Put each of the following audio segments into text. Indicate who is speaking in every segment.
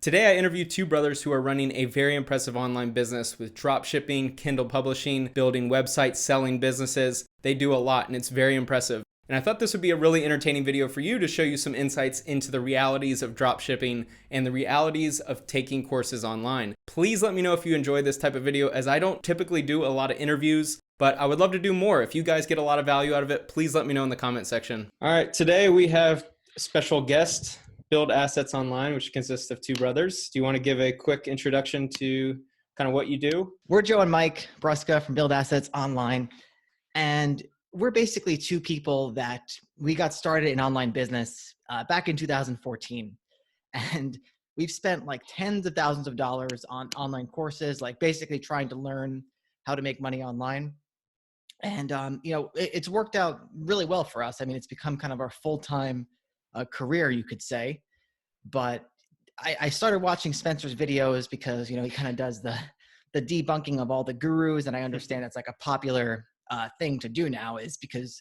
Speaker 1: Today, I interviewed two brothers who are running a very impressive online business with dropshipping, Kindle publishing, building websites, selling businesses. They do a lot, and it's very impressive. And I thought this would be a really entertaining video for you to show you some insights into the realities of dropshipping and the realities of taking courses online. Please let me know if you enjoy this type of video, as I don't typically do a lot of interviews, but I would love to do more. If you guys get a lot of value out of it, please let me know in the comment section. All right, today we have a special guest, Build Assets Online, which consists of two brothers. Do you want to give a quick introduction to kind of what you do?
Speaker 2: We're Joe and Mike Bruska from Build Assets Online, and we're basically two people that we got started in online business back in 2014, and we've spent like tens of thousands of dollars on online courses, like basically trying to learn how to make money online. And it's worked out really well for us. I mean, it's become kind of our full-time career, you could say. But I started watching Spencer's videos because he kind of does the debunking of all the gurus, and I understand it's like a popular thing to do now, is because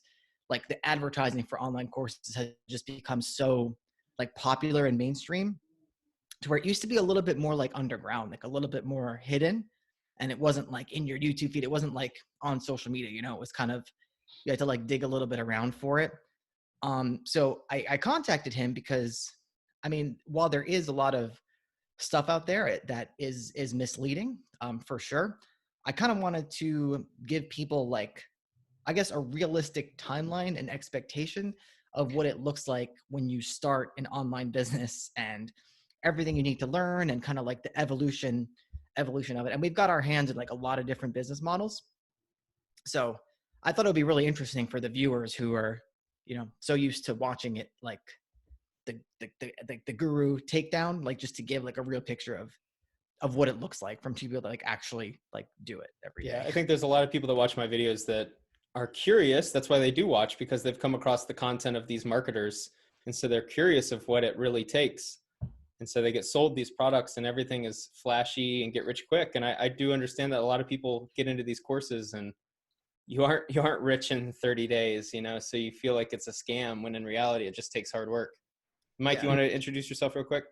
Speaker 2: like the advertising for online courses has just become so like popular and mainstream, to where it used to be a little bit more like underground, like a little bit more hidden, and it wasn't like in your YouTube feed. It wasn't like on social media. It was kind of, you had to like dig a little bit around for it. So I contacted him because, I mean, while there is a lot of stuff out there that is misleading, for sure, I kind of wanted to give people, like, I guess, a realistic timeline and expectation of what it looks like when you start an online business and everything you need to learn, and kind of like the evolution of it. And we've got our hands in like a lot of different business models. So I thought it would be really interesting for the viewers who are, so used to watching it, like the guru takedown, like just to give like a real picture of what it looks like from people that like actually like do it every day.
Speaker 1: Yeah, I think there's a lot of people that watch my videos that are curious. That's why they do watch, because they've come across the content of these marketers. And so they're curious of what it really takes. And so they get sold these products and everything is flashy and get rich quick. And I do understand that a lot of people get into these courses and you aren't rich in 30 days, so you feel like it's a scam, when in reality it just takes hard work. Mike, you
Speaker 2: Yeah.
Speaker 1: want to introduce yourself real quick?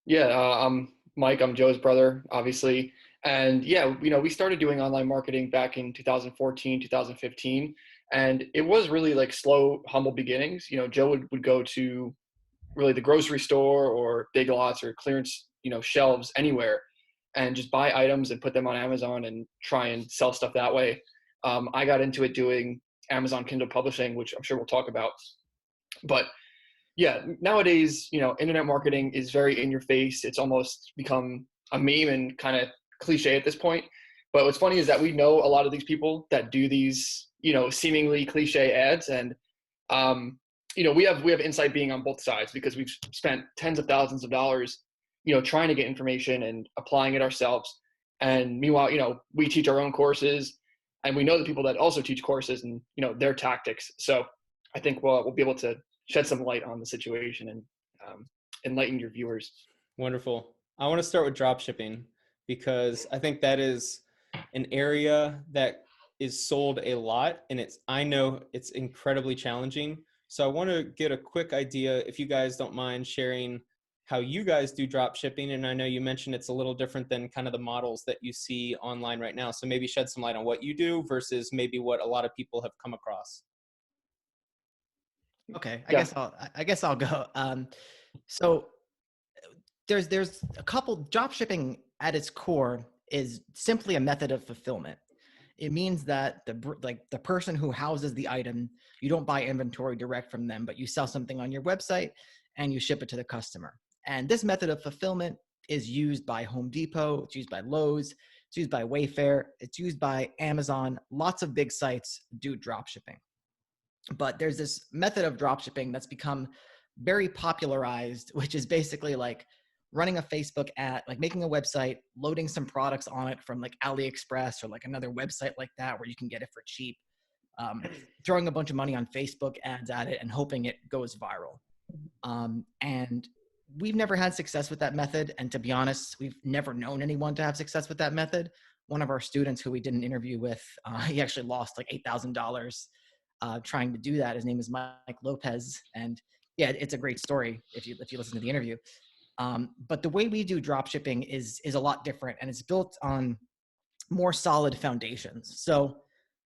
Speaker 3: Yeah, I'm Mike. I'm Joe's brother, obviously. And yeah, we started doing online marketing back in 2014, 2015. And it was really like slow, humble beginnings. Joe would go to really the grocery store or Big Lots or clearance, shelves anywhere, and just buy items and put them on Amazon and try and sell stuff that way. I got into it doing Amazon Kindle publishing, which I'm sure we'll talk about. But yeah, nowadays, internet marketing is very in your face. It's almost become a meme and kind of cliche at this point. But what's funny is that we know a lot of these people that do these, seemingly cliche ads. And, we have insight being on both sides, because we've spent tens of thousands of dollars, trying to get information and applying it ourselves. And meanwhile, we teach our own courses, and we know the people that also teach courses and, their tactics. So I think we'll be able to shed some light on the situation and enlighten your viewers.
Speaker 1: Wonderful. I want to start with dropshipping, because I think that is an area that is sold a lot, and I know it's incredibly challenging. So I want to get a quick idea, if you guys don't mind sharing how you guys do dropshipping. And I know you mentioned it's a little different than kind of the models that you see online right now. So maybe shed some light on what you do versus maybe what a lot of people have come across.
Speaker 2: Okay,
Speaker 3: Yeah.
Speaker 2: I guess I'll go. So there's a couple. Drop shipping at its core is simply a method of fulfillment. It means that the person who houses the item, you don't buy inventory direct from them, but you sell something on your website and you ship it to the customer. And this method of fulfillment is used by Home Depot, it's used by Lowe's, it's used by Wayfair, it's used by Amazon. Lots of big sites do drop shipping. But there's this method of dropshipping that's become very popularized, which is basically like running a Facebook ad, like making a website, loading some products on it from like AliExpress or like another website like that where you can get it for cheap, throwing a bunch of money on Facebook ads at it and hoping it goes viral. And we've never had success with that method. And to be honest, we've never known anyone to have success with that method. One of our students who we did an interview with, he actually lost like $8,000 trying to do that. His name is Mike Lopez. And yeah, it's a great story if you listen to the interview. But the way we do drop shipping is a lot different, and it's built on more solid foundations. So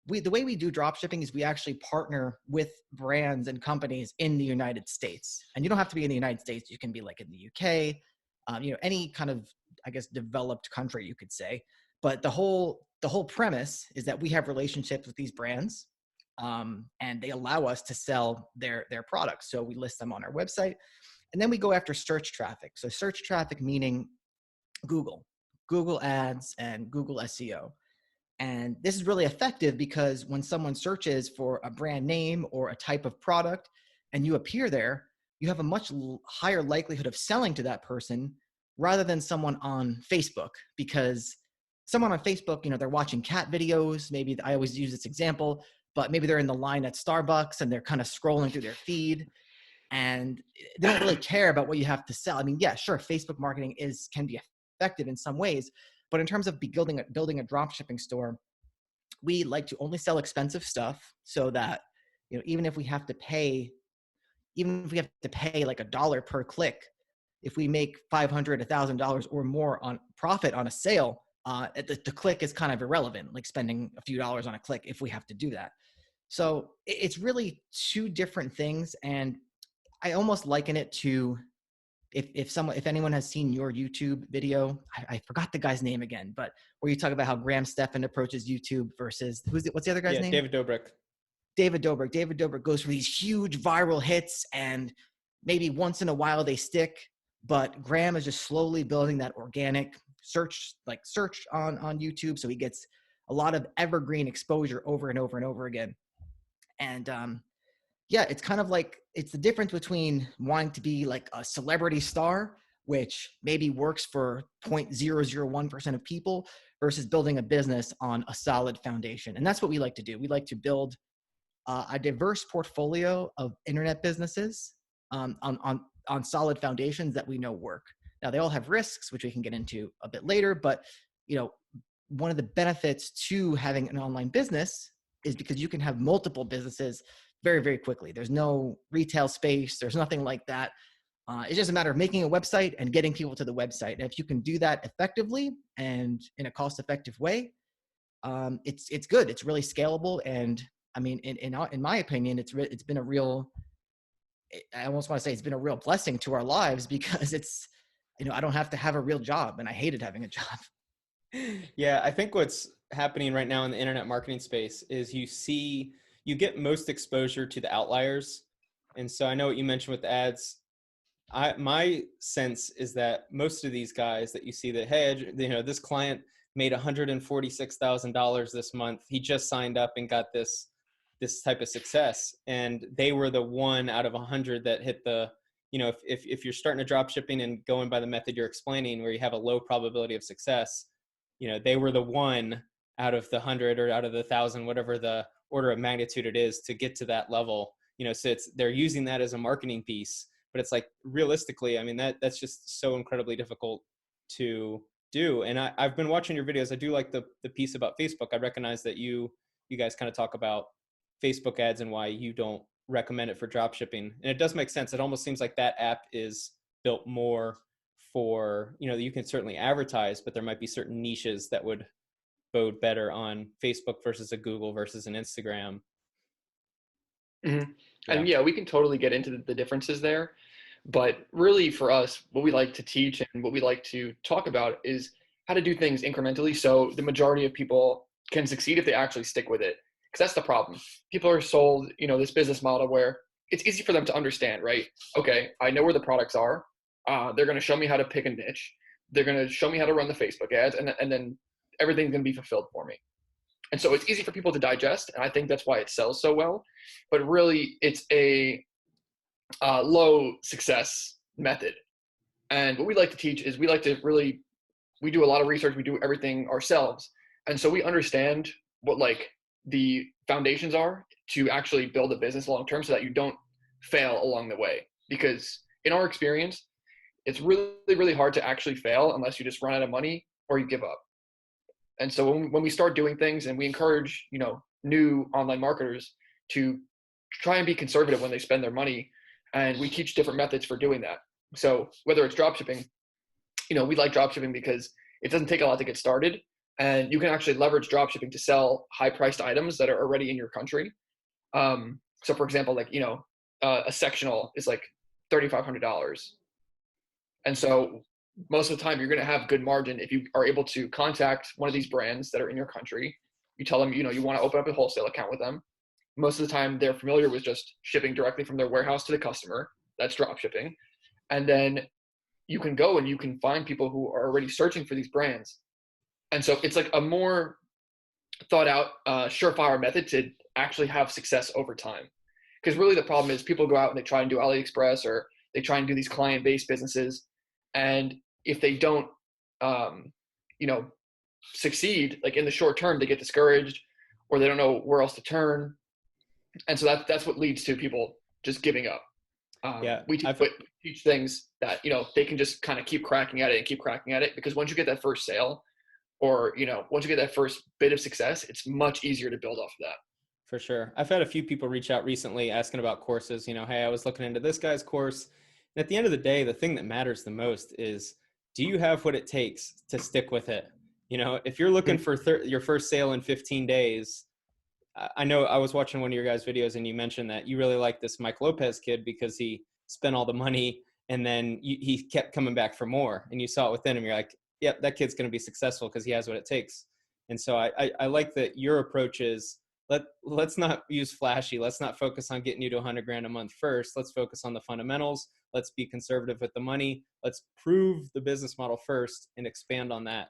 Speaker 2: the way we do drop shipping is we actually partner with brands and companies in the United States. And you don't have to be in the United States. You can be like in the UK, any kind of, I guess, developed country, you could say. But the whole premise is that we have relationships with these brands, and they allow us to sell their products. So we list them on our website, and then we go after search traffic. So search traffic meaning Google ads and Google SEO. And this is really effective because when someone searches for a brand name or a type of product and you appear there, you have a much higher likelihood of selling to that person rather than someone on Facebook. Because someone on Facebook, they're watching cat videos. Maybe I always use this example, but maybe they're in the line at Starbucks and they're kind of scrolling through their feed and they don't really care about what you have to sell. I mean, yeah, sure, Facebook marketing can be effective in some ways, but in terms of building a drop shipping store, we like to only sell expensive stuff so that, even if we have to pay like $1 per click, if we make $500, $1,000 or more on profit on a sale, the click is kind of irrelevant, like spending a few dollars on a click if we have to do that. So it's really two different things. And I almost liken it to, if anyone has seen your YouTube video, I forgot the guy's name again, but where you talk about how Graham Stephan approaches YouTube versus what's the other guy's name?
Speaker 1: David Dobrik.
Speaker 2: David Dobrik goes for these huge viral hits, and maybe once in a while they stick, but Graham is just slowly building that organic search on YouTube. So he gets a lot of evergreen exposure over and over and over again. And, yeah, it's kind of like, it's the difference between wanting to be like a celebrity star, which maybe works for 0.001% of people, versus building a business on a solid foundation. And that's what we like to do. We like to build a diverse portfolio of internet businesses on solid foundations that we know work. Now, they all have risks, which we can get into a bit later, but one of the benefits to having an online business is because you can have multiple businesses very, very quickly. There's no retail space. There's nothing like that. It's just a matter of making a website and getting people to the website. And if you can do that effectively and in a cost-effective way, it's good. It's really scalable. And I mean, in my opinion, it's been a real, I almost want to say it's been a real blessing to our lives, because it's, I don't have to have a real job, and I hated having a job.
Speaker 1: Yeah, I think what's happening right now in the internet marketing space is you get most exposure to the outliers. And so I know what you mentioned with the ads. My sense is that most of these guys that you see that, hey, this client made $146,000 this month. He just signed up and got this type of success. And they were the one out of 100 that hit the, if you're starting to drop shipping and going by the method you're explaining, where you have a low probability of success, they were the one out of the 100 or out of the 1,000, whatever the order of magnitude it is, to get to that level. So they're using that as a marketing piece, but it's like, realistically, I mean, that's just so incredibly difficult to do. And I've been watching your videos. I do like the piece about Facebook. I recognize that you guys kind of talk about Facebook ads and why you don't recommend it for drop shipping. And it does make sense. It almost seems like that app is built more for, you can certainly advertise, but there might be certain niches that would bode better on Facebook versus a Google versus an Instagram.
Speaker 3: Mm-hmm. Yeah. And yeah, we can totally get into the differences there. But really, for us, what we like to teach and what we like to talk about is how to do things incrementally, so the majority of people can succeed if they actually stick with it. Because that's the problem. People are sold, this business model where it's easy for them to understand, right? Okay, I know where the products are. They're going to show me how to pick a niche. They're going to show me how to run the Facebook ads, and then everything's going to be fulfilled for me. And so it's easy for people to digest, and I think that's why it sells so well. But really, it's a low success method. And what we like to teach is we do a lot of research. We do everything ourselves. And so we understand what the foundations are to actually build a business long-term, so that you don't fail along the way. Because in our experience, it's really, really hard to actually fail unless you just run out of money or you give up. And so when we start doing things, and we encourage, new online marketers to try and be conservative when they spend their money, and we teach different methods for doing that. So whether it's dropshipping, we like dropshipping because it doesn't take a lot to get started, and you can actually leverage dropshipping to sell high priced items that are already in your country. So for example, like, a sectional is like $3,500. And so most of the time you're going to have good margin if you are able to contact one of these brands that are in your country. You tell them, you want to open up a wholesale account with them. Most of the time they're familiar with just shipping directly from their warehouse to the customer. That's drop shipping. And then you can go and you can find people who are already searching for these brands. And so it's like a more thought out, surefire method to actually have success over time. Because really the problem is people go out and they try and do AliExpress, or they try and do these client-based businesses. And if they don't, succeed, like in the short term, they get discouraged, or they don't know where else to turn. And so that's what leads to people just giving up. We teach things that, they can just kind of keep cracking at it and keep cracking at it, because once you get that first sale, or, once you get that first bit of success, it's much easier to build off of that.
Speaker 1: For sure. I've had a few people reach out recently asking about courses, hey, I was looking into this guy's course. And at the end of the day, the thing that matters the most is, do you have what it takes to stick with it? If you're looking for your first sale in 15 days, I know I was watching one of your guys' videos and you mentioned that you really like this Mike Lopez kid because he spent all the money and then he kept coming back for more, and you saw it within him. You're like, yep, that kid's going to be successful because he has what it takes. And so I like that your approach is, let's not use flashy. Let's not focus on getting you to 100 grand a month first. Let's focus on the fundamentals. Let's be conservative with the money. Let's prove the business model first and expand on that.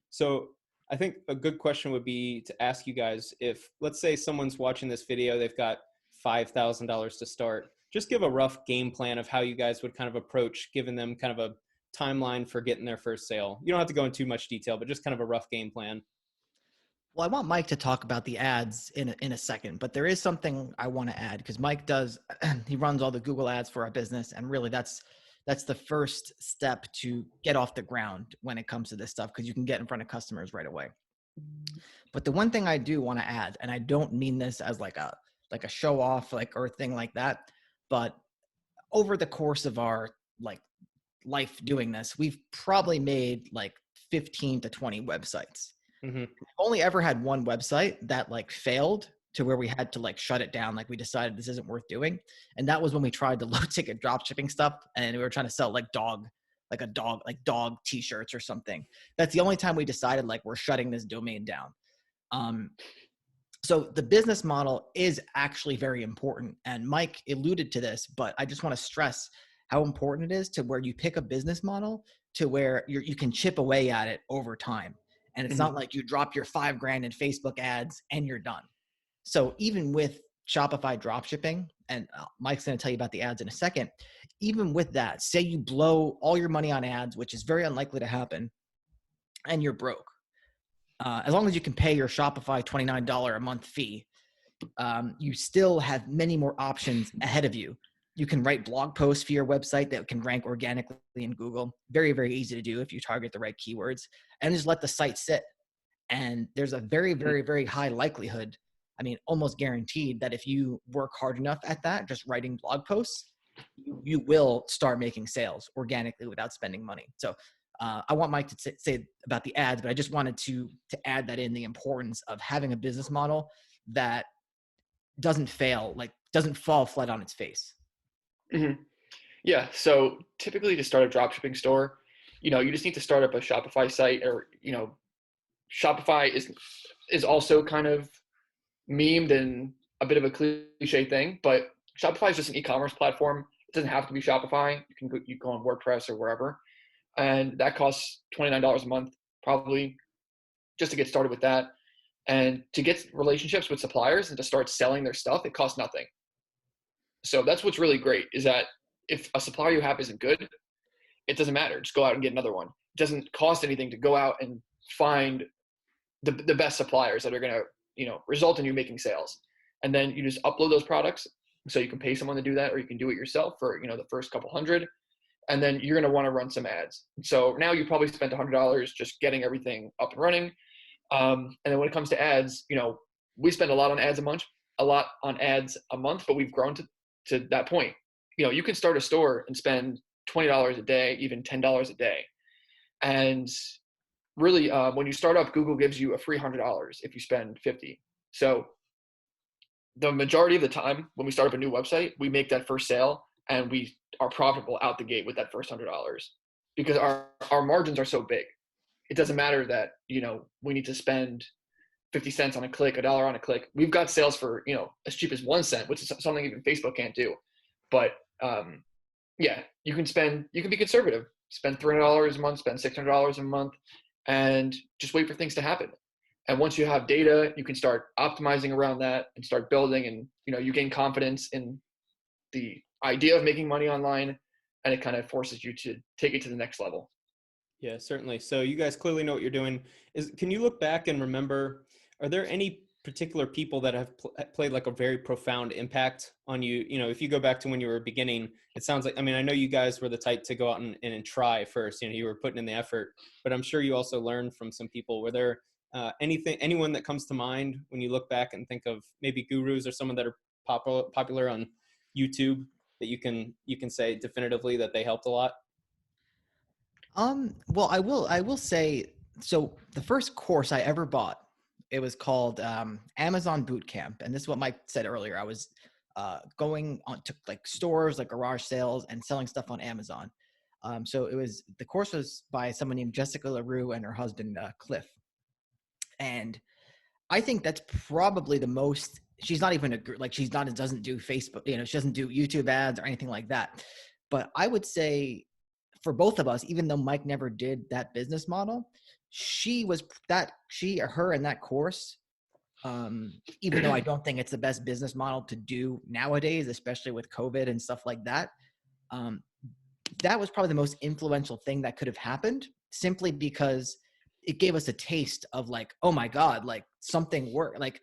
Speaker 1: So I think a good question would be to ask you guys, if let's say someone's watching this video, they've got $5,000 to start, just give a rough game plan of how you guys would kind of approach giving them kind of a timeline for getting their first sale. You don't have to go into too much detail, but just kind of a rough game plan.
Speaker 2: Well, I want Mike to talk about the ads in a second, but there is something I want to add, because Mike he runs all the Google ads for our business. And really that's the first step to get off the ground when it comes to this stuff, because you can get in front of customers right away. But the one thing I do want to add, and I don't mean this as like a show off, or a thing like that, but over the course of our life doing this, we've probably made 15 to 20 websites.
Speaker 1: Mm-hmm.
Speaker 2: We've only ever had one website that failed to where we had to shut it down. We decided this isn't worth doing. And that was when we tried the low ticket drop shipping stuff. And we were trying to sell dog t-shirts or something. That's the only time we decided we're shutting this domain down. So the business model is actually very important. And Mike alluded to this, but I just want to stress how important it is to where you pick a business model to where you can chip away at it over time. And it's not like you drop your $5,000 in Facebook ads and you're done. So even with Shopify dropshipping, and Mike's going to tell you about the ads in a second, even with that, say you blow all your money on ads, which is very unlikely to happen, and you're broke. As long as you can pay your Shopify $29 a month fee, you still have many more options ahead of you. You can write blog posts for your website that can rank organically in Google. Very, very easy to do if you target the right keywords, and just let the site sit. And there's a very, very, very high likelihood, almost guaranteed, that if you work hard enough at that, just writing blog posts, you will start making sales organically without spending money. So I want Mike to say about the ads, but I just wanted to add that in, the importance of having a business model that doesn't fail, doesn't fall flat on its face.
Speaker 3: Mm-hmm. Yeah. So typically to start a dropshipping store, you just need to start up a Shopify site, or, Shopify is also kind of memed and a bit of a cliche thing, but Shopify is just an e-commerce platform. It doesn't have to be Shopify. You go on WordPress or wherever, and that costs $29 a month, probably, just to get started with that. And to get relationships with suppliers and to start selling their stuff, it costs nothing. So that's what's really great, is that if a supplier you have isn't good, it doesn't matter. Just go out and get another one. It doesn't cost anything to go out and find the best suppliers that are going to, result in you making sales. And then you just upload those products. So you can pay someone to do that, or you can do it yourself for, the first couple $100. And then you're going to want to run some ads. So now you probably spent $100 just getting everything up and running. And then when it comes to ads, we spend a lot on ads a month, but we've grown to that point. You can start a store and spend $20 a day, even $10 a day. And really, when you start up, Google gives you a free $100 if you spend 50. So the majority of the time when we start up a new website, we make that first sale and we are profitable out the gate with that first $100 because our margins are so big. It doesn't matter that, we need to spend 50 cents on a click, $1 on a click. We've got sales for, as cheap as 1 cent, which is something even Facebook can't do. But yeah, you can be conservative, spend $300 a month, spend $600 a month, and just wait for things to happen. And once you have data, you can start optimizing around that and start building, and you gain confidence in the idea of making money online, and it kind of forces you to take it to the next level.
Speaker 1: Yeah, certainly. So you guys clearly know what you're doing. Can you look back and remember, are there any particular people that have played like a very profound impact on you? If you go back to when you were beginning, it sounds like, I know you guys were the type to go out and try first, you were putting in the effort, but I'm sure you also learned from some people. Were there anyone that comes to mind when you look back and think of maybe gurus or someone that are popular on YouTube that you can say definitively that they helped a lot?
Speaker 2: Well, I will say, so the first course I ever bought, it was called Amazon Bootcamp. And this is what Mike said earlier. I was going on to like stores, like garage sales, and selling stuff on Amazon. So the course was by someone named Jessica LaRue and her husband, Cliff. And I think that's probably the most, she's not even doesn't do Facebook, she doesn't do YouTube ads or anything like that. But I would say for both of us, even though Mike never did that business model, her in that course, even though I don't think it's the best business model to do nowadays, especially with COVID and stuff like that, that was probably the most influential thing that could have happened, simply because it gave us a taste of like, oh my God, like something worked. Like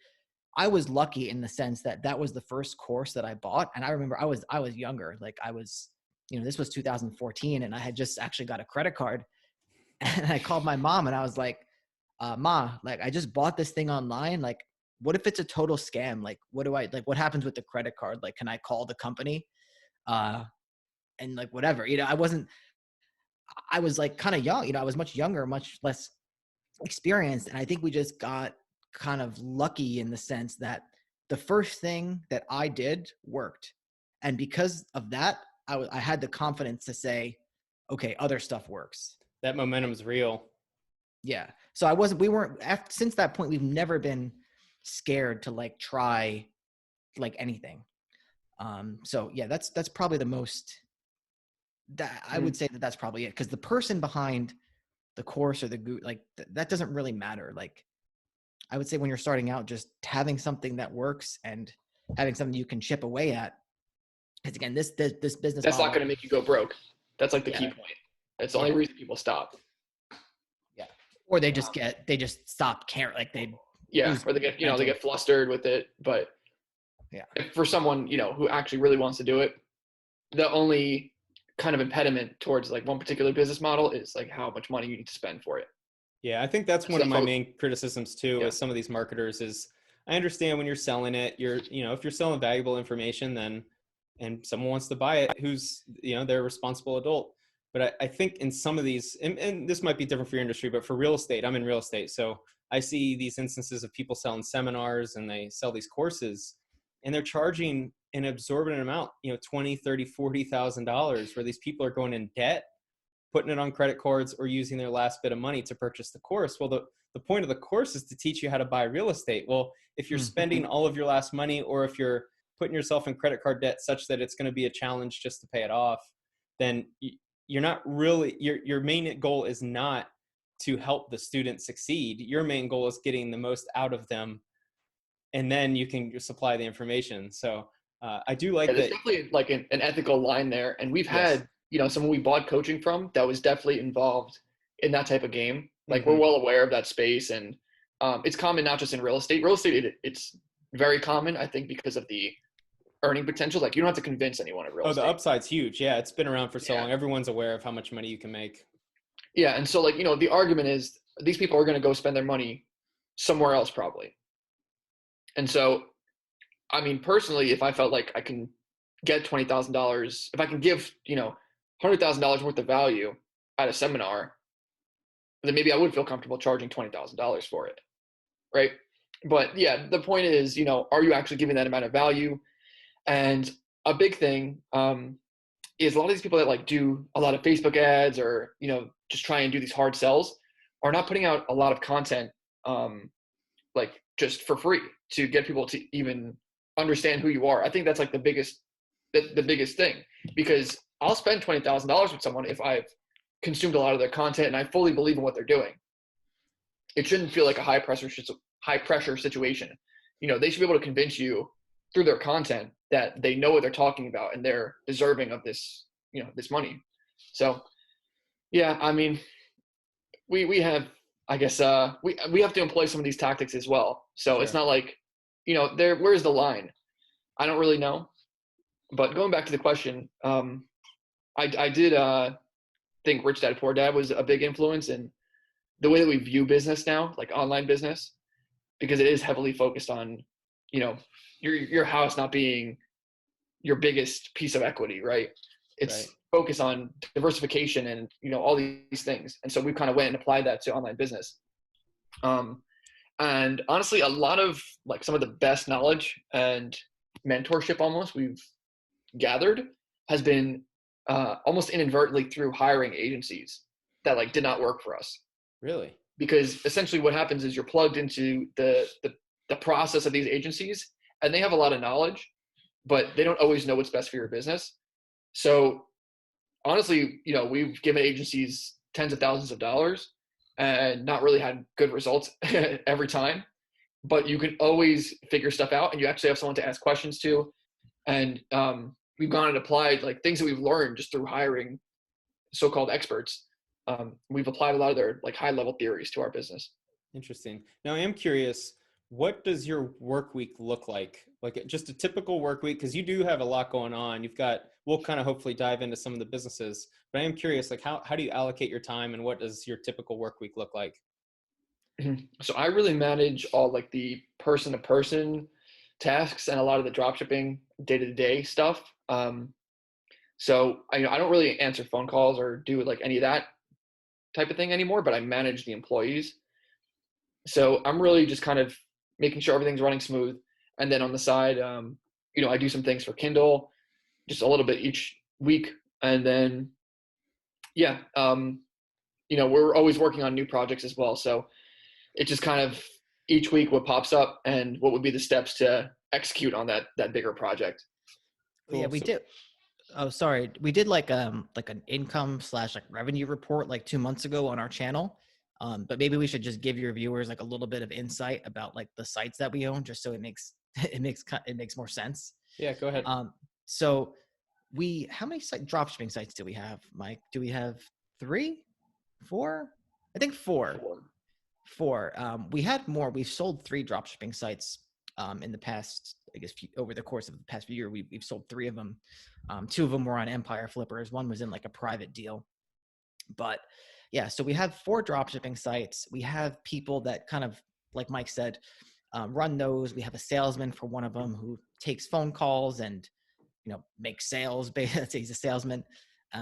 Speaker 2: I was lucky in the sense that that was the first course that I bought. And I remember I was younger, like I was, this was 2014 and I had just actually got a credit card, and I called my mom and I was like, Ma, like I just bought this thing online. Like, what if it's a total scam? Like, what happens with the credit card? Like, can I call the company? And like, whatever, I was like kind of young, I was much younger, much less experienced. And I think we just got kind of lucky in the sense that the first thing that I did worked. And because of that, I had the confidence to say, okay, other stuff works.
Speaker 1: That momentum's real.
Speaker 2: Yeah. So since that point, we've never been scared to like try like anything. So yeah, that's probably the most that I would say that's probably it. Cause the person behind the course or that doesn't really matter. Like I would say when you're starting out, just having something that works and having something you can chip away at. Because again, this business
Speaker 3: that's
Speaker 2: model,
Speaker 3: not going to make you go broke. That's like the key point. That's the only reason people stop.
Speaker 2: Yeah. Or they just stop caring. Like
Speaker 3: or they get, they get flustered with it. But
Speaker 2: yeah,
Speaker 3: for someone, who actually really wants to do it, the only kind of impediment towards like one particular business model is like how much money you need to spend for it.
Speaker 1: Yeah, I think that's one of my main criticisms too, with some of these marketers is I understand when you're selling it, if you're selling valuable information, then, and someone wants to buy it, who's, they're a responsible adult. But I think in some of these, and this might be different for your industry, but for real estate, I'm in real estate. So I see these instances of people selling seminars and they sell these courses and they're charging an exorbitant amount, $20,000, $30,000, $40,000, where these people are going in debt, putting it on credit cards or using their last bit of money to purchase the course. Well, the point of the course is to teach you how to buy real estate. Well, if you're spending all of your last money, or if you're putting yourself in credit card debt such that it's going to be a challenge just to pay it off, then you're not really, your main goal is not to help the student succeed. Your main goal is getting the most out of them, and then you can supply the information. So I do like that.
Speaker 3: There's definitely like an ethical line there. And we've had, someone we bought coaching from that was definitely involved in that type of game. Like we're well aware of that space, and it's common not just in real estate. Real estate, it's very common, I think, because of the earning potential. Like you don't have to convince anyone in real estate.
Speaker 1: Oh, the upside's huge. Yeah, it's been around for so long. Everyone's aware of how much money you can make.
Speaker 3: Yeah, and so like, the argument is these people are going to go spend their money somewhere else probably. And so, I mean, personally, if I felt like I can get $20,000, if I can give, $100,000 worth of value at a seminar, then maybe I would feel comfortable charging $20,000 for it, right? But yeah, the point is, are you actually giving that amount of value? And a big thing is a lot of these people that like do a lot of Facebook ads or just try and do these hard sells are not putting out a lot of content like just for free to get people to even understand who you are. I think that's like the biggest thing, because I'll spend $20,000 with someone if I've consumed a lot of their content and I fully believe in what they're doing. It shouldn't feel like a high pressure situation. They should be able to convince you through their content that they know what they're talking about and they're deserving of this, this money. So yeah, I mean, we have, I guess, we have to employ some of these tactics as well. So Sure. It's not like, where's the line? I don't really know. But going back to the question, I did think Rich Dad Poor Dad was a big influence in the way that we view business now, like online business, because it is heavily focused on, your house not being your biggest piece of equity, right? It's focused on diversification and, all these things. And so we kind of went and applied that to online business. And honestly, a lot of like some of the best knowledge and mentorship almost we've gathered has been almost inadvertently through hiring agencies that like did not work for us.
Speaker 1: Really?
Speaker 3: Because essentially what happens is you're plugged into the process of these agencies, and they have a lot of knowledge, but they don't always know what's best for your business. So honestly, we've given agencies tens of thousands of dollars and not really had good results every time, but you can always figure stuff out, and you actually have someone to ask questions to. And we've gone and applied like things that we've learned just through hiring so-called experts. We've applied a lot of their like high-level theories to our business.
Speaker 1: Interesting. Now I am curious, what does your work week look like? Like just a typical work week, because you do have a lot going on. We'll kind of hopefully dive into some of the businesses, but I am curious, like how do you allocate your time, and what does your typical work week look like?
Speaker 3: So I really manage all like the person-to-person tasks and a lot of the dropshipping day-to-day stuff. So I don't really answer phone calls or do like any of that type of thing anymore, but I manage the employees. So I'm really just kind of making sure everything's running smooth. And then on the side, I do some things for Kindle, just a little bit each week. And then, yeah, we're always working on new projects as well. So it just kind of each week what pops up and what would be the steps to execute on that bigger project.
Speaker 2: Cool. Yeah, we did. Oh, sorry. We did like an income / like revenue report like 2 months ago on our channel. But maybe we should just give your viewers like a little bit of insight about like the sites that we own, just so it makes more sense.
Speaker 1: Yeah, go ahead.
Speaker 2: So how many dropshipping sites do we have, Mike? Do we have 3, 4? I think 4. 4. We had more. We've sold 3 dropshipping sites in the past, I guess, over the course of the past year. We've sold 3 of them. 2 of them were on Empire Flippers. One was in like a private deal. But yeah, so we have 4 dropshipping sites. We have people that kind of, like Mike said, run those. We have a salesman for one of them who takes phone calls and, makes sales. Let's say he's a salesman.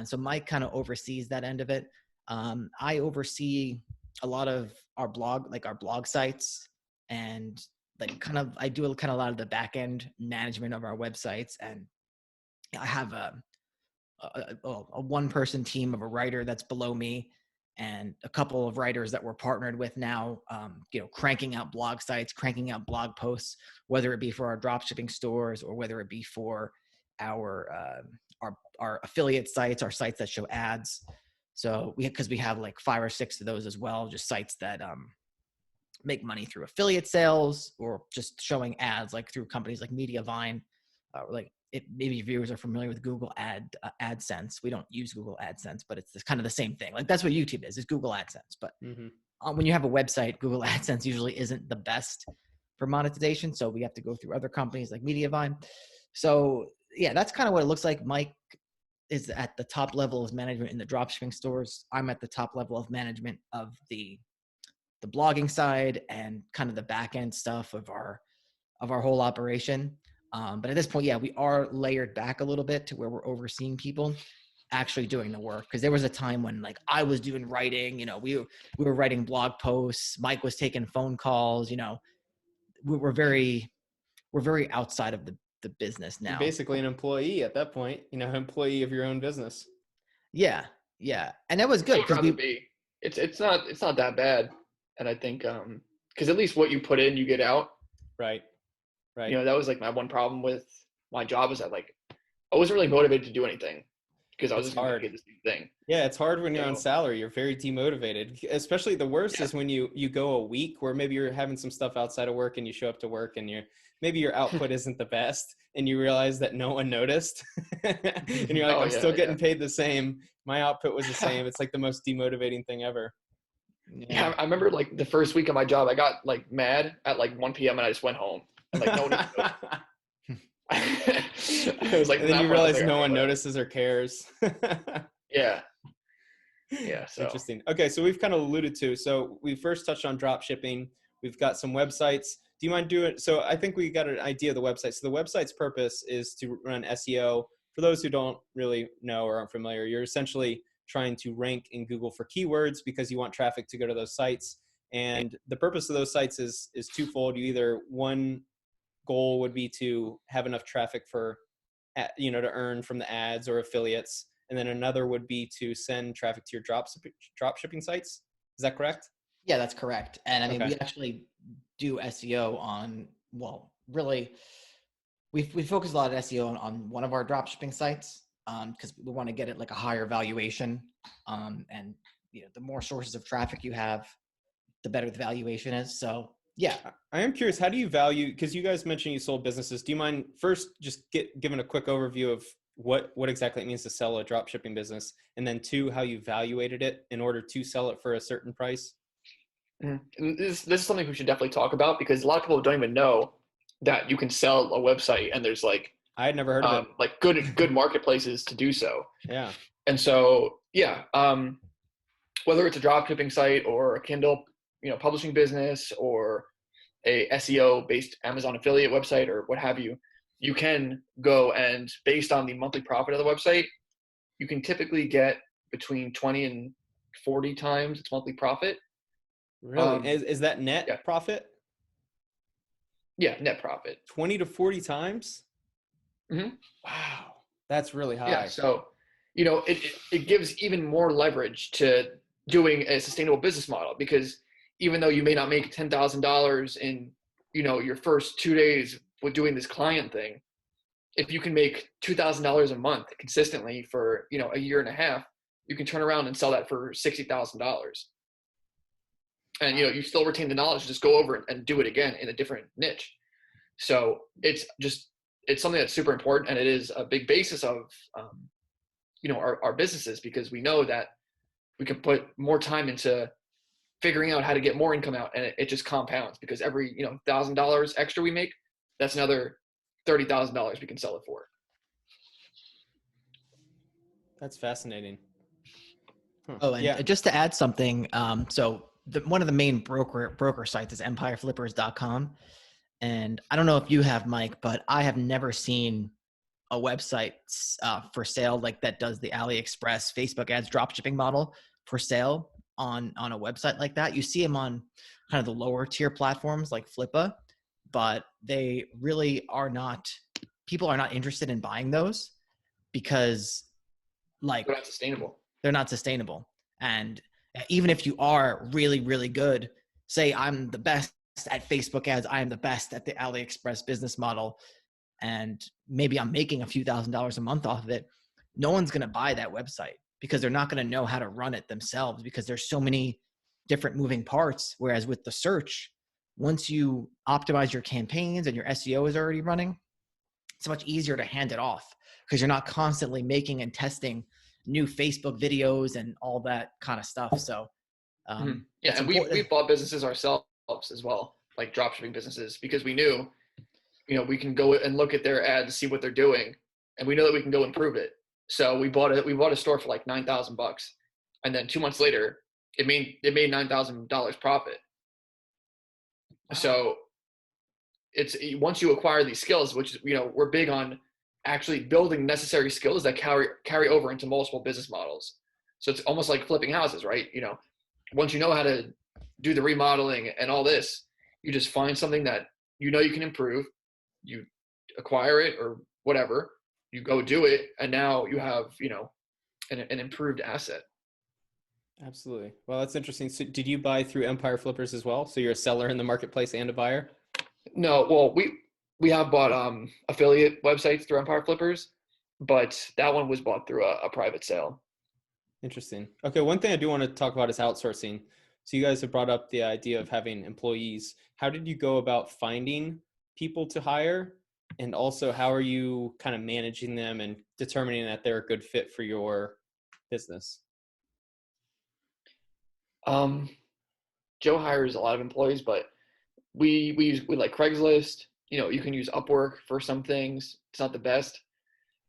Speaker 2: So Mike kind of oversees that end of it. I oversee a lot of our blog sites, and like I do a lot of the back end management of our websites. And I have a 1-person team of a writer that's below me, and a couple of writers that we're partnered with now, cranking out blog sites, cranking out blog posts, whether it be for our dropshipping stores or whether it be for our affiliate sites, our sites that show ads. So because we have like 5 or 6 of those as well, just sites that make money through affiliate sales or just showing ads, like through companies like Mediavine, maybe viewers are familiar with Google AdSense. We don't use Google AdSense, but it's kind of the same thing. Like that's what YouTube is Google AdSense. But when you have a website, Google AdSense usually isn't the best for monetization. So we have to go through other companies like Mediavine. So yeah, that's kind of what it looks like. Mike is at the top level of management in the dropshipping stores. I'm at the top level of management of the blogging side and kind of the back end stuff of our whole operation. But at this point, yeah, we are layered back a little bit to where we're overseeing people. actually doing the work. Because there was a time when like I was doing writing, we were writing blog posts, Mike was taking phone calls, we're very outside of the business
Speaker 1: You're
Speaker 2: now.
Speaker 1: basically an employee at that point, employee of your own business.
Speaker 2: Yeah. And that was
Speaker 3: I
Speaker 2: good
Speaker 3: would rather be. It's not that bad. And I think because at least what you put in, you get out.
Speaker 1: Right.
Speaker 3: That was like my one problem with my job is that like I wasn't really motivated to do anything because I was
Speaker 1: It's
Speaker 3: just going to
Speaker 1: hard.
Speaker 3: get this new thing.
Speaker 1: Yeah, it's hard when you're on salary. You're very demotivated. Especially the worst is when you go a week where maybe you're having some stuff outside of work and you show up to work and maybe your output isn't the best and you realize that no one noticed. And you're like, I'm still getting paid the same. My output was the same. It's like the most demotivating thing ever.
Speaker 3: Yeah, I remember like the first week of my job, I got like mad at like 1 p.m. and I just went home. And like no one it was like,
Speaker 1: and then you realize no one
Speaker 3: whatever.
Speaker 1: notices or cares.
Speaker 3: Yeah. So
Speaker 1: Interesting. Okay, so we've kind of alluded to, so we first touched on drop shipping. We've got some websites. Do you mind doing, so I think we got an idea of the website. So the website's purpose is to run SEO. For those who don't really know or aren't familiar, you're essentially trying to rank in Google for keywords because you want traffic to go to those sites. And the purpose of those sites is twofold. You either, one goal would be to have enough traffic for, to earn from the ads or affiliates. And then another would be to send traffic to your drop shipping sites. Is that correct?
Speaker 2: Yeah, that's correct. And I mean, we actually do SEO on, well, really, we focus a lot of SEO on one of our drop shipping sites because we want to get it like a higher valuation. And the more sources of traffic you have, the better the valuation is. So yeah.
Speaker 1: I am curious, how do you value, because you guys mentioned you sold businesses. Do you mind first just giving a quick overview of what exactly it means to sell a drop shipping business? And then two, how you evaluated it in order to sell it for a certain price?
Speaker 3: And this is something we should definitely talk about because a lot of people don't even know that you can sell a website and there's like,
Speaker 1: I had never heard of it.
Speaker 3: Like good marketplaces to do so.
Speaker 1: Yeah.
Speaker 3: And so, whether it's a drop shipping site or a Kindle, publishing business or a SEO based Amazon affiliate website or what have you, you can go and based on the monthly profit of the website, you can typically get between 20 and 40 times its monthly profit.
Speaker 1: Really? Is that net profit?
Speaker 3: Yeah, net profit.
Speaker 1: 20 to 40 times?
Speaker 3: Mm-hmm.
Speaker 1: Wow. That's really high.
Speaker 3: Yeah. So, it gives even more leverage to doing a sustainable business model because even though you may not make $10,000 in, your first 2 days with doing this client thing, if you can make $2,000 a month consistently for, a year and a half, you can turn around and sell that for $60,000. And, you still retain the knowledge, just go over and do it again in a different niche. So it's something that's super important. And it is a big basis of, our businesses because we know that we can put more time into figuring out how to get more income out. And it just compounds because every, $1,000 extra we make, that's another $30,000 we can sell it for.
Speaker 1: That's fascinating.
Speaker 2: Oh, and just to add something, so one of the main broker sites is empireflippers.com. And I don't know if you have, Mike, but I have never seen a website for sale like that does the AliExpress Facebook ads dropshipping model for sale on a website like that. You see them on kind of the lower tier platforms like Flippa, but they really are not, people are not interested in buying those because like they're not sustainable. And even if you are really, really good, say I'm the best at Facebook ads, I am the best at the AliExpress business model, and maybe I'm making a few $1,000s a month off of it, no one's going to buy that website because they're not going to know how to run it themselves because there's so many different moving parts. Whereas with the search, once you optimize your campaigns and your SEO is already running, it's much easier to hand it off because you're not constantly making and testing new Facebook videos and all that kind of stuff. So
Speaker 3: and we've bought businesses ourselves as well, like dropshipping businesses, because we knew, we can go and look at their ads, see what they're doing, and we know that we can go improve it. So we bought a store for like $9,000, and then 2 months later, it made $9,000 profit. Wow. So it's once you acquire these skills, which we're big on actually building necessary skills that carry over into multiple business models. So it's almost like flipping houses, right? Once you know how to do the remodeling and all this, you just find something that you can improve, you acquire it or whatever, you go do it, and now you have, an improved asset.
Speaker 1: Absolutely. Well, that's interesting. So did you buy through Empire Flippers as well? So you're a seller in the marketplace and a buyer?
Speaker 3: No, well, we have bought affiliate websites through Empire Flippers, but that one was bought through a private sale.
Speaker 1: Interesting. Okay, one thing I do want to talk about is outsourcing. So you guys have brought up the idea of having employees. How did you go about finding people to hire? And also, how are you kind of managing them and determining that they're a good fit for your business?
Speaker 3: Joe hires a lot of employees, but we like Craigslist. You can use Upwork for some things. It's not the best.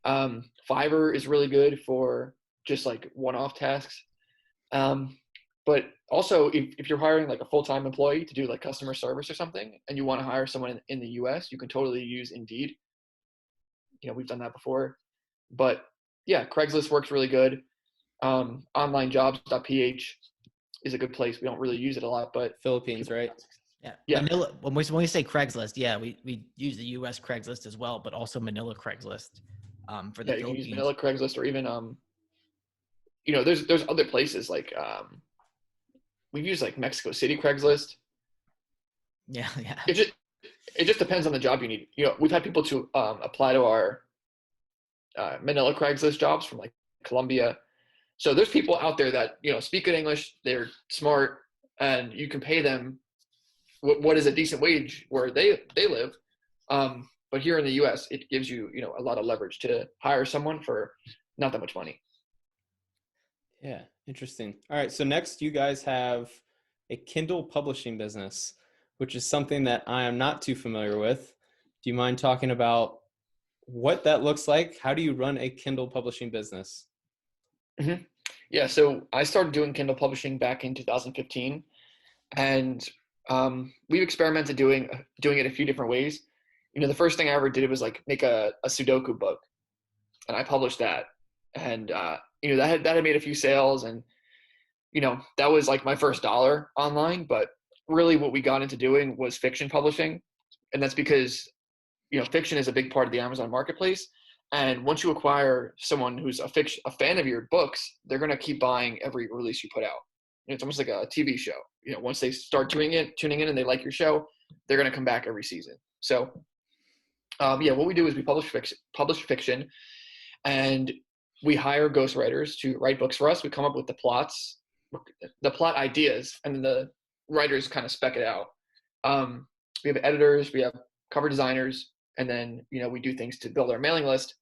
Speaker 3: Fiverr is really good for just like one-off tasks. But also, if you're hiring like a full-time employee to do like customer service or something, and you want to hire someone in the US, you can totally use Indeed. We've done that before. But yeah, Craigslist works really good. Onlinejobs.ph is a good place. We don't really use it a lot, but
Speaker 1: Philippines, right?
Speaker 2: Yeah.
Speaker 3: Yeah.
Speaker 2: Manila, when we say Craigslist, yeah, we use the US Craigslist as well, but also Manila Craigslist for the
Speaker 3: yeah, you can use
Speaker 2: Philippines.
Speaker 3: Manila Craigslist, or even there's other places like we've used like Mexico City Craigslist.
Speaker 2: Yeah, yeah.
Speaker 3: It just depends on the job you need. We've had people to apply to our Manila Craigslist jobs from like Colombia. So there's people out there that speak good English, they're smart, and you can pay them what is a decent wage where they live. But here in the U.S., it gives you a lot of leverage to hire someone for not that much money.
Speaker 1: Yeah, interesting. All right, so next you guys have a Kindle publishing business, which is something that I am not too familiar with. Do you mind talking about what that looks like? How do you run a Kindle publishing business?
Speaker 3: Mm-hmm. Yeah, so I started doing Kindle publishing back in 2015, and we've experimented doing it a few different ways. The first thing I ever did was like make a Sudoku book, and I published that, and that had made a few sales, and that was like my first dollar online. But really, what we got into doing was fiction publishing, and that's because fiction is a big part of the Amazon marketplace. And once you acquire someone who's a fan of your books, they're going to keep buying every release you put out. It's almost like a TV show. Once they start tuning in and they like your show, they're going to come back every season. So, what we do is we publish fiction, and we hire ghostwriters to write books for us. We come up with the plot ideas, and then the writers kind of spec it out. We have editors, we have cover designers, and then we do things to build our mailing list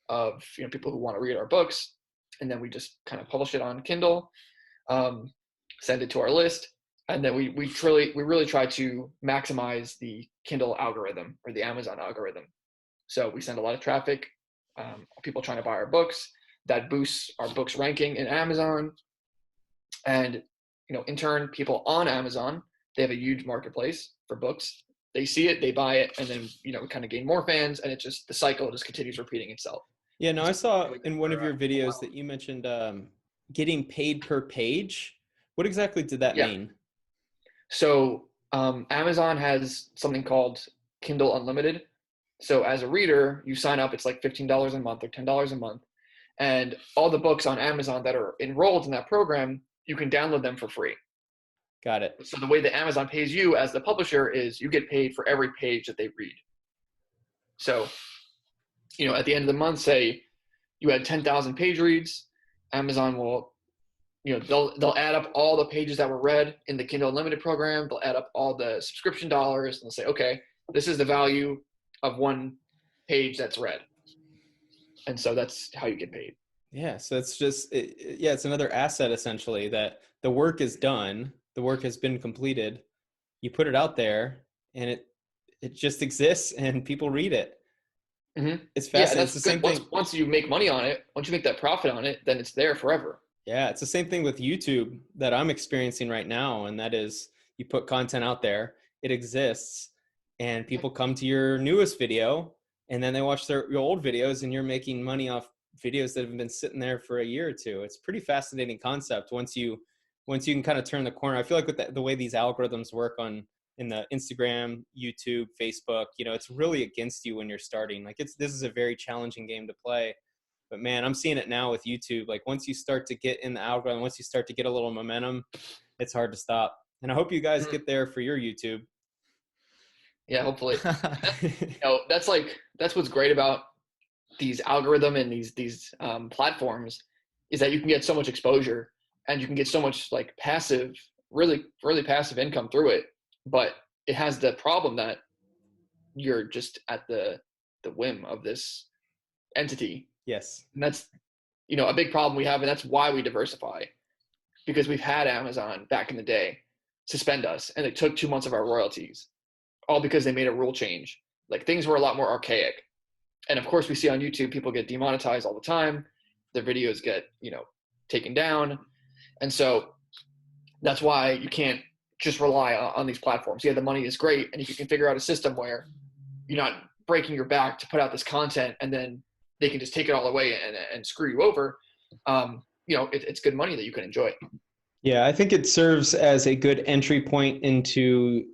Speaker 3: of people who want to read our books, and then we just kind of publish it on Kindle, send it to our list, and then we really try to maximize the Kindle algorithm or the Amazon algorithm. So we send a lot of traffic, people trying to buy our books. That boosts our books ranking in Amazon, and in turn, people on Amazon, they have a huge marketplace for books. They see it, they buy it, and then we kind of gain more fans, and the cycle just continues repeating itself.
Speaker 1: Yeah, no, I saw in one of your videos that you mentioned getting paid per page. What exactly did that mean?
Speaker 3: So Amazon has something called Kindle Unlimited. So as a reader, you sign up, it's like $15 a month or $10 a month. And all the books on Amazon that are enrolled in that program, you can download them for free.
Speaker 1: Got it.
Speaker 3: So the way that Amazon pays you as the publisher is you get paid for every page that they read. So, at the end of the month, say you had 10,000 page reads, Amazon will, they'll add up all the pages that were read in the Kindle Unlimited program. They'll add up all the subscription dollars, and they'll say, okay, this is the value of one page that's read. And so that's how you get paid.
Speaker 1: Yeah. So it's just, it's another asset essentially that the work is done. The work has been completed. You put it out there and it just exists and people read it.
Speaker 3: Mm-hmm.
Speaker 1: It's fascinating.
Speaker 3: Yeah,
Speaker 1: it's the same thing.
Speaker 3: Once you make money on it, once you make that profit on it, then it's there forever.
Speaker 1: Yeah. It's the same thing with YouTube that I'm experiencing right now. And that is you put content out there, it exists, and people come to your newest video and then they watch your old videos, and you're making money off videos that have been sitting there for a year or two. It's a pretty fascinating concept once you can kind of turn the corner. I feel like with the way these algorithms work in the Instagram, YouTube, Facebook, it's really against you when you're starting. Like this is a very challenging game to play. But man, I'm seeing it now with YouTube. Like once you start to get in the algorithm, once you start to get a little momentum, it's hard to stop. And I hope you guys get there for your YouTube.
Speaker 3: Yeah, hopefully. That's what's great about these algorithm and these platforms, is that you can get so much exposure and you can get so much like passive, really passive income through it. But it has the problem that you're just at the whim of this entity.
Speaker 1: Yes.
Speaker 3: And that's, a big problem we have. And that's why we diversify, because we've had Amazon back in the day suspend us, and they took 2 months of our royalties, all because they made a rule change. Like things were a lot more archaic. And of course we see on YouTube, people get demonetized all the time. Their videos get, taken down. And so that's why you can't just rely on these platforms. Yeah, the money is great. And if you can figure out a system where you're not breaking your back to put out this content and then they can just take it all away and screw you over, it's good money that you can enjoy.
Speaker 1: Yeah, I think it serves as a good entry point into,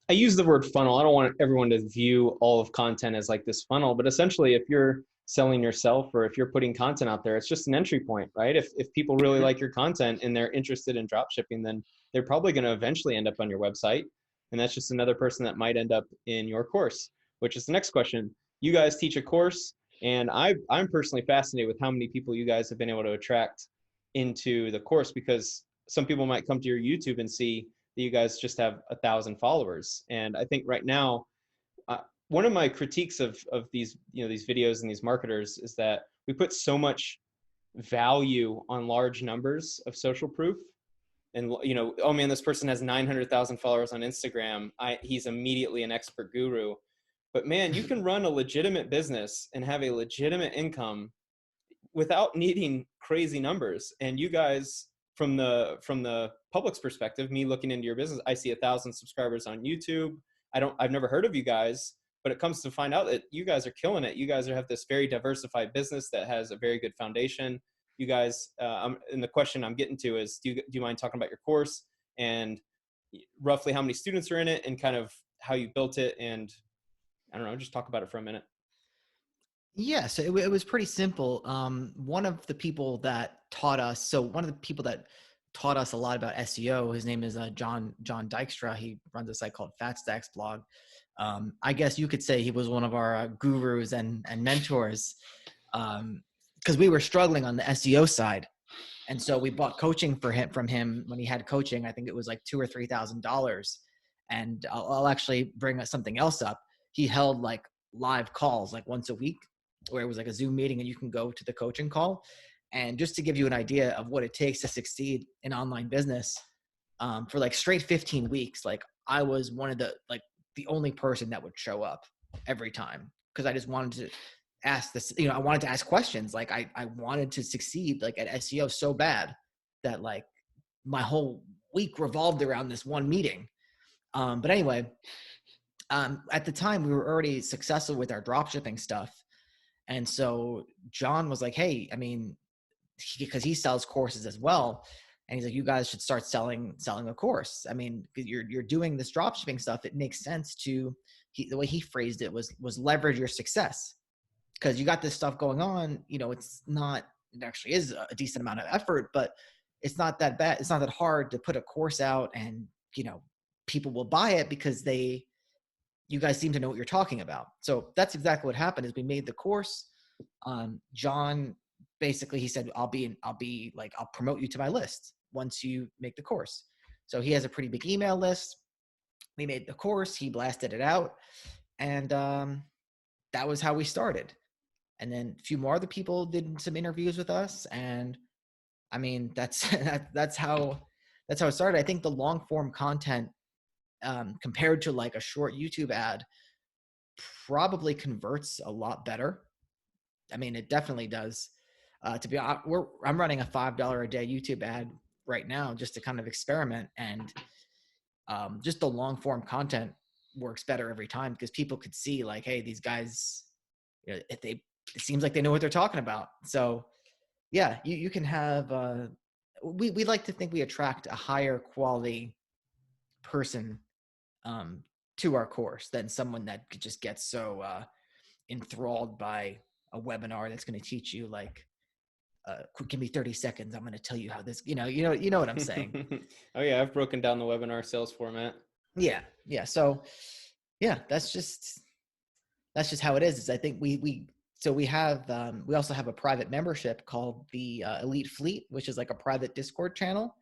Speaker 1: I use the word funnel. I don't want everyone to view all of content as like this funnel, but essentially if you're selling yourself or if you're putting content out there, it's just an entry point, right? If people really like your content and they're interested in drop shipping, then they're probably going to eventually end up on your website. And that's just another person that might end up in your course, which is the next question. You guys teach a course, and I'm personally fascinated with how many people you guys have been able to attract into the course, because some people might come to your YouTube and see that you guys just have 1,000 followers. And I think right now, one of my critiques of these, these videos and these marketers is that we put so much value on large numbers of social proof. And, oh man, this person has 900,000 followers on Instagram. He's immediately an expert guru. But man, you can run a legitimate business and have a legitimate income without needing crazy numbers. And you guys, from the public's perspective, me looking into your business, I see 1,000 subscribers on YouTube. I've never heard of you guys, but it comes to find out that you guys are killing it. You guys have this very diversified business that has a very good foundation. You guys, and the question I'm getting to is, do you mind talking about your course and roughly how many students are in it and kind of how you built it? And I don't know, just talk about it for a minute.
Speaker 2: Yeah, so it was pretty simple. One of the people that taught us a lot about SEO, his name is John Dykstra. He runs a site called Fat Stacks blog. I guess you could say he was one of our gurus and mentors, because we were struggling on the SEO side. And so we bought coaching from him when he had coaching. I think it was like $2,000 or $3,000. And I'll actually bring something else up. He held like live calls like once a week, where it was like a Zoom meeting and you can go to the coaching call. And just to give you an idea of what it takes to succeed in online business, for like straight 15 weeks, like I was one of the only person that would show up every time, because I just wanted to ask this, I wanted to ask questions. Like I wanted to succeed like at SEO so bad that like my whole week revolved around this one meeting. But anyway, at the time we were already successful with our dropshipping stuff. And so John was like, hey, I mean, because he sells courses as well. And he's like, you guys should start selling a course. I mean, you're doing this dropshipping stuff. It makes sense to, the way he phrased it was leverage your success. Because you got this stuff going on, it actually is a decent amount of effort, but it's not that bad. It's not that hard to put a course out and, people will buy it because you guys seem to know what you're talking about. So that's exactly what happened. Is we made the course. John, basically he said, I'll promote you to my list once you make the course. So he has a pretty big email list. We made the course, he blasted it out. And that was how we started. And then a few more other people did some interviews with us. And I mean, that's how it started. I think the long form content, compared to like a short YouTube ad, probably converts a lot better. I mean, it definitely does. I'm running a $5 a day YouTube ad right now just to kind of experiment, and just the long form content works better every time because people could see like, hey, these guys, it seems like they know what they're talking about. So yeah, you can have, we like to think we attract a higher quality person to our course than someone that just gets so enthralled by a webinar that's going to teach you like, give me 30 seconds. I'm going to tell you how this, you know what I'm saying?
Speaker 1: Oh yeah. I've broken down the webinar sales format.
Speaker 2: Yeah. Yeah. So yeah, that's just how it is. I think we have, we also have a private membership called the Elite Fleet, which is like a private Discord channel,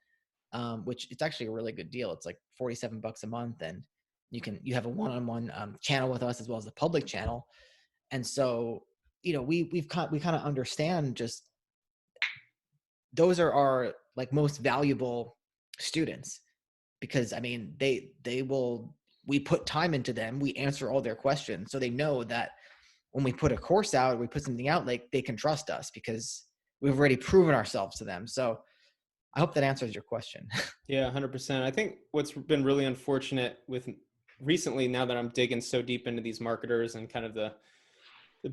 Speaker 2: which it's actually a really good deal. It's like $47 a month, and you have a one-on-one channel with us as well as a public channel. And so, we kind of understand just those are our like most valuable students, because I mean, we put time into them, we answer all their questions. So they know that when we put a course out, we put something out, like they can trust us because we've already proven ourselves to them. So I hope that answers your question.
Speaker 1: Yeah, 100%. I think what's been really unfortunate with recently, now that I'm digging so deep into these marketers and kind of the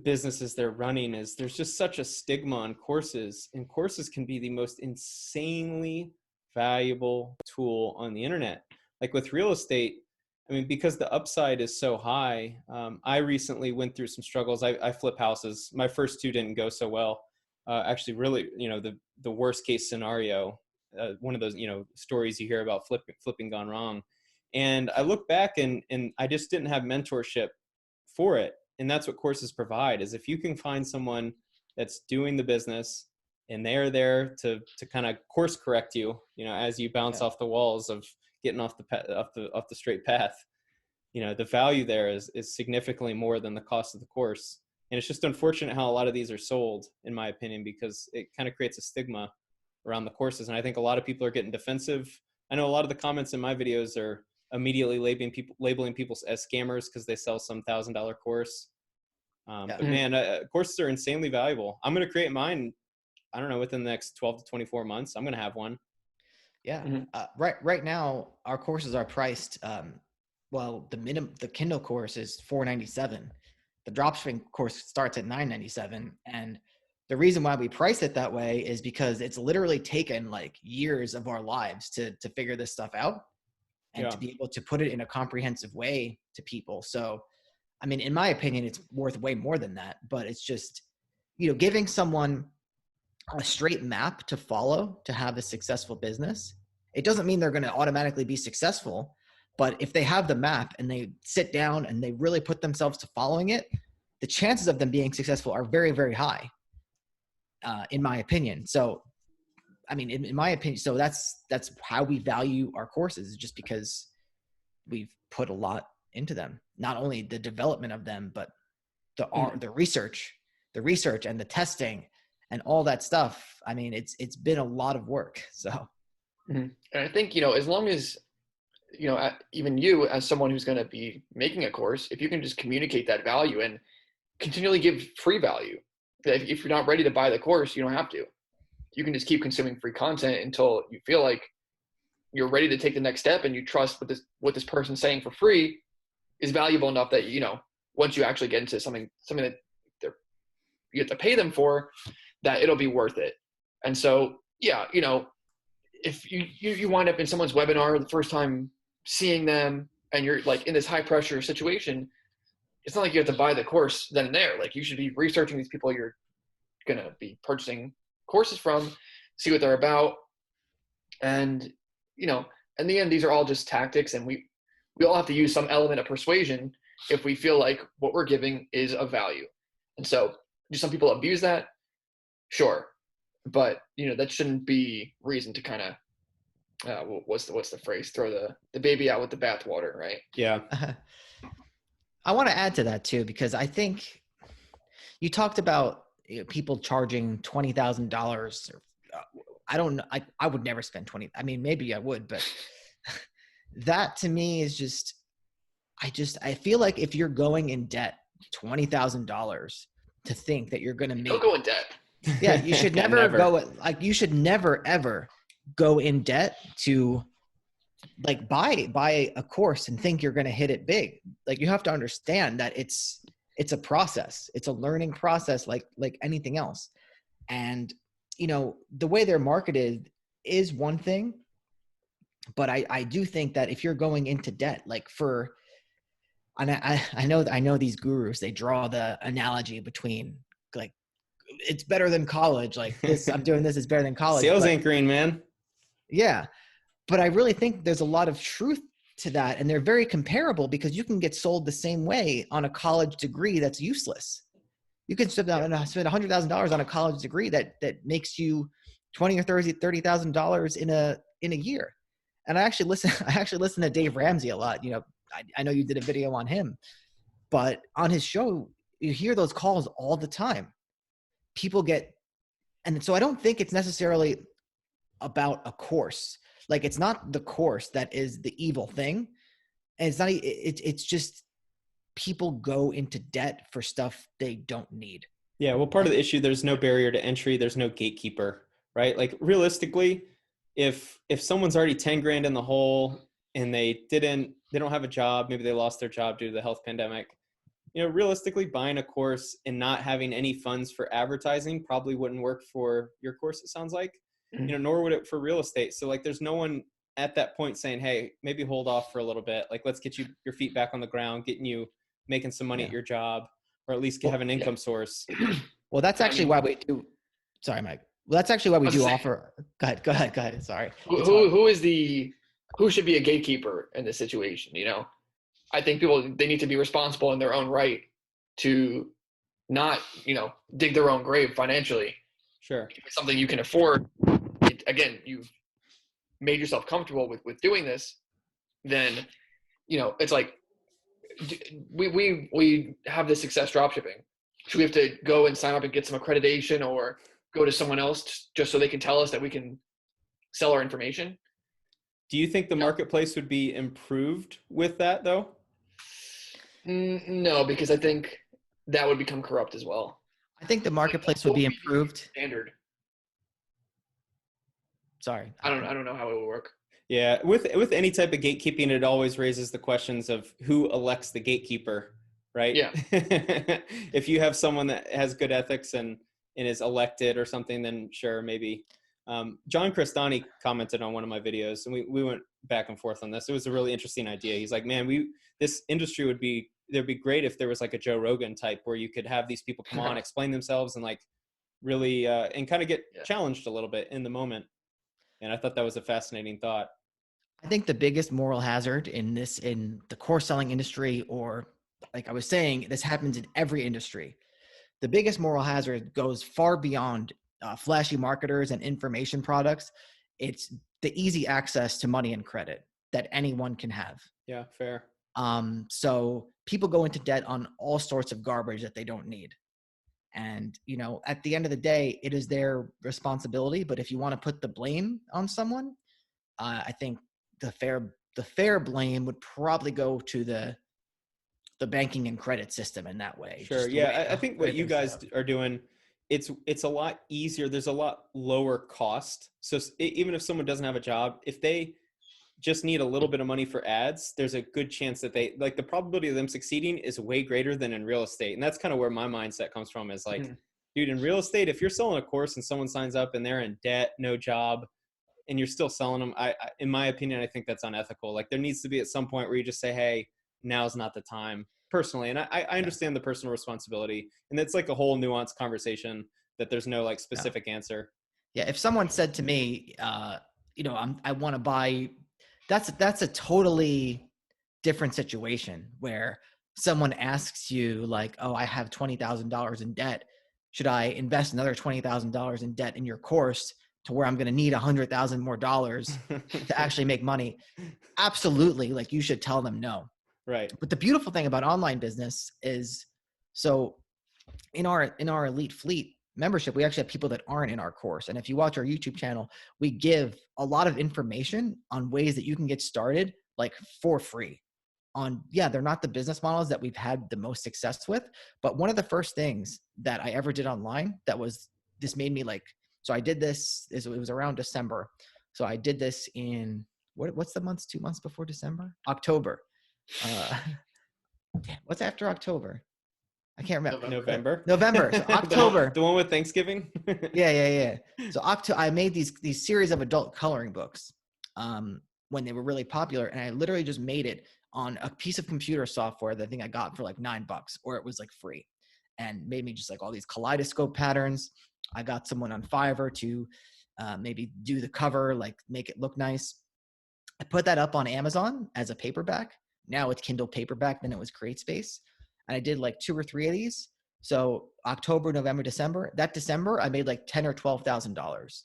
Speaker 1: businesses they're running, is there's just such a stigma on courses, and courses can be the most insanely valuable tool on the internet. Like with real estate, I mean, because the upside is so high, I recently went through some struggles. I flip houses. My first two didn't go so well. Actually, really, the worst case scenario, one of those, stories you hear about flipping gone wrong. And I look back and I just didn't have mentorship for it. And that's what courses provide, is if you can find someone that's doing the business and they're there to kind of course correct you, as you bounce off the walls of getting off the straight path, the value there is significantly more than the cost of the course. And it's just unfortunate how a lot of these are sold, in my opinion, because it kind of creates a stigma around the courses. And I think a lot of people are getting defensive. I know a lot of the comments in my videos are immediately labeling people as scammers because they sell some $1,000 course. But man, courses are insanely valuable. I'm going to create mine, I don't know, within the next 12 to 24 months. I'm going to have one.
Speaker 2: Yeah. Right now, our courses are priced. The Kindle course is $497. The dropshipping course starts at $997. And the reason why we price it that way is because it's literally taken like years of our lives to figure this stuff out and to be able to put it in a comprehensive way to people. So, I mean, in my opinion, it's worth way more than that, but it's just, giving someone a straight map to follow to have a successful business. It doesn't mean they're going to automatically be successful, but if they have the map and they sit down and they really put themselves to following it, the chances of them being successful are very, very high, in my opinion. So, I mean, in my opinion, so that's how we value our courses, just because we've put a lot into them, not only the development of them, but the research and the testing and all that stuff. I mean, it's been a lot of work. So,
Speaker 3: and I think, as long as, even you as someone who's going to be making a course, if you can just communicate that value and continually give free value, if you're not ready to buy the course, you don't have to. You can just keep consuming free content until you feel like you're ready to take the next step and you trust what this person's saying for free is valuable enough that, once you actually get into something that you have to pay them for, that it'll be worth it. And so, yeah, if you wind up in someone's webinar the first time seeing them and you're like in this high pressure situation, it's not like you have to buy the course then and there. Like, you should be researching these people you're going to be purchasing courses from, see what they're about. And, in the end, these are all just tactics, and we all have to use some element of persuasion if we feel like what we're giving is of value. And so, do some people abuse that? Sure. But, that shouldn't be reason to kind of, what's the phrase? Throw the baby out with the bathwater, right?
Speaker 1: Yeah.
Speaker 2: I want to add to that too, because I think you talked about people charging $20,000. I don't know. I would never spend 20. I mean, maybe I would, but that to me is just, I feel like if you're going in debt $20,000 to think that you're going to make,
Speaker 3: Don't go in debt.
Speaker 2: Yeah, you should never go, like, you should never ever go in debt to like buy a course and think you're going to hit it big. Like you have to understand that it's a process. It's a learning process like anything else. And the way they're marketed is one thing, but I do think that if you're going into debt, like and I know these gurus, they draw the analogy between like it's better than college. Like this, I'm doing this is better than college.
Speaker 1: Sales anchoring, man.
Speaker 2: Yeah. But I really think there's a lot of truth to that. And they're very comparable because you can get sold the same way on a college degree that's useless. You can spend $100,000 on a college degree that makes you $20,000 or $30,000 in a year. And I actually listen to Dave Ramsey a lot. I know you did a video on him, but on his show, you hear those calls all the time. People get, and so I don't think it's necessarily about a course. Like it's not the course that is the evil thing. And it's not, it's just people go into debt for stuff they don't need.
Speaker 1: Yeah. Well, part of the issue, there's no barrier to entry. There's no gatekeeper, right? Like realistically, if someone's already 10 grand in the hole and they don't have a job, maybe they lost their job due to the health pandemic, realistically buying a course and not having any funds for advertising probably wouldn't work for your course, it sounds like, nor would it for real estate. So like, there's no one at that point saying, hey, maybe hold off for a little bit. Like, let's get your feet back on the ground, getting you making some money at your job, or at least have an income source.
Speaker 2: Well, that's actually why we do. Sorry, Mike. Well, that's actually why we do offer. Go ahead. Sorry.
Speaker 3: Who should be a gatekeeper in this situation? I think they need to be responsible in their own right to not, dig their own grave financially.
Speaker 1: Sure.
Speaker 3: If it's something you can afford, again, you've made yourself comfortable with doing this, then, it's like, we have this success dropshipping. Should we have to go and sign up and get some accreditation or go to someone else just so they can tell us that we can sell our information?
Speaker 1: Do you think the marketplace would be improved with that though?
Speaker 3: No, because I think that would become corrupt as well.
Speaker 2: I think the marketplace would be improved.
Speaker 3: Standard.
Speaker 2: Sorry.
Speaker 3: I don't know how it would work.
Speaker 1: Yeah, with any type of gatekeeping, it always raises the questions of who elects the gatekeeper, right?
Speaker 3: Yeah.
Speaker 1: If you have someone that has good ethics and is elected or something, then sure, maybe. John Crestani commented on one of my videos, and we went back and forth on this. It was a really interesting idea. He's like, man, this industry would be great if there was like a Joe Rogan type where you could have these people come on, explain themselves, and like really and kind of get challenged a little bit in the moment. And I thought that was a fascinating thought.
Speaker 2: I think the biggest moral hazard in the course selling industry, or like I was saying, this happens in every industry. The biggest moral hazard goes far beyond flashy marketers and information products. It's the easy access to money and credit that anyone can have.
Speaker 1: Yeah, fair.
Speaker 2: So people go into debt on all sorts of garbage that they don't need. And, at the end of the day, it is their responsibility. But if you want to put the blame on someone, I think the fair blame would probably go to the banking and credit system in that way.
Speaker 1: Sure. Yeah. I think what you guys are doing, it's a lot easier. There's a lot lower cost. So even if someone doesn't have a job, if they just need a little bit of money for ads, there's a good chance that the probability of them succeeding is way greater than in real estate. And that's kind of where my mindset comes from, is like, dude, in real estate, if you're selling a course and someone signs up and they're in debt, no job, and you're still selling them, in my opinion, I think that's unethical. Like there needs to be at some point where you just say, hey, now's not the time, personally. And I understand the personal responsibility, and it's like a whole nuanced conversation that there's no like specific answer.
Speaker 2: Yeah. If someone said to me, I want to buy, that's a totally different situation where someone asks you like, oh, I have $20,000 in debt. Should I invest another $20,000 in debt in your course to where I'm going to need $100,000 more dollars to actually make money? Absolutely. Like you should tell them no.
Speaker 1: Right.
Speaker 2: But the beautiful thing about online business is, so in our elite fleet membership, we actually have people that aren't in our course. And if you watch our YouTube channel, we give a lot of information on ways that you can get started like for free they're not the business models that we've had the most success with. But one of the first things that I ever did online this made me like, so I did this, it was around December. So I did this in what's the months, 2 months before December? October. Damn, what's after October? I can't remember.
Speaker 1: November.
Speaker 2: November. So October.
Speaker 1: The one with Thanksgiving.
Speaker 2: Yeah. So I made these series of adult coloring books when they were really popular, and I literally just made it on a piece of computer software that I think I got for like $9, or it was like free, and made me just like all these kaleidoscope patterns. I got someone on Fiverr to maybe do the cover, like make it look nice. I put that up on Amazon as a paperback. Now it's Kindle paperback, then it was CreateSpace. And I did like 2 or 3 of these. So October, November, December. That December, I made like $10,000 or $12,000.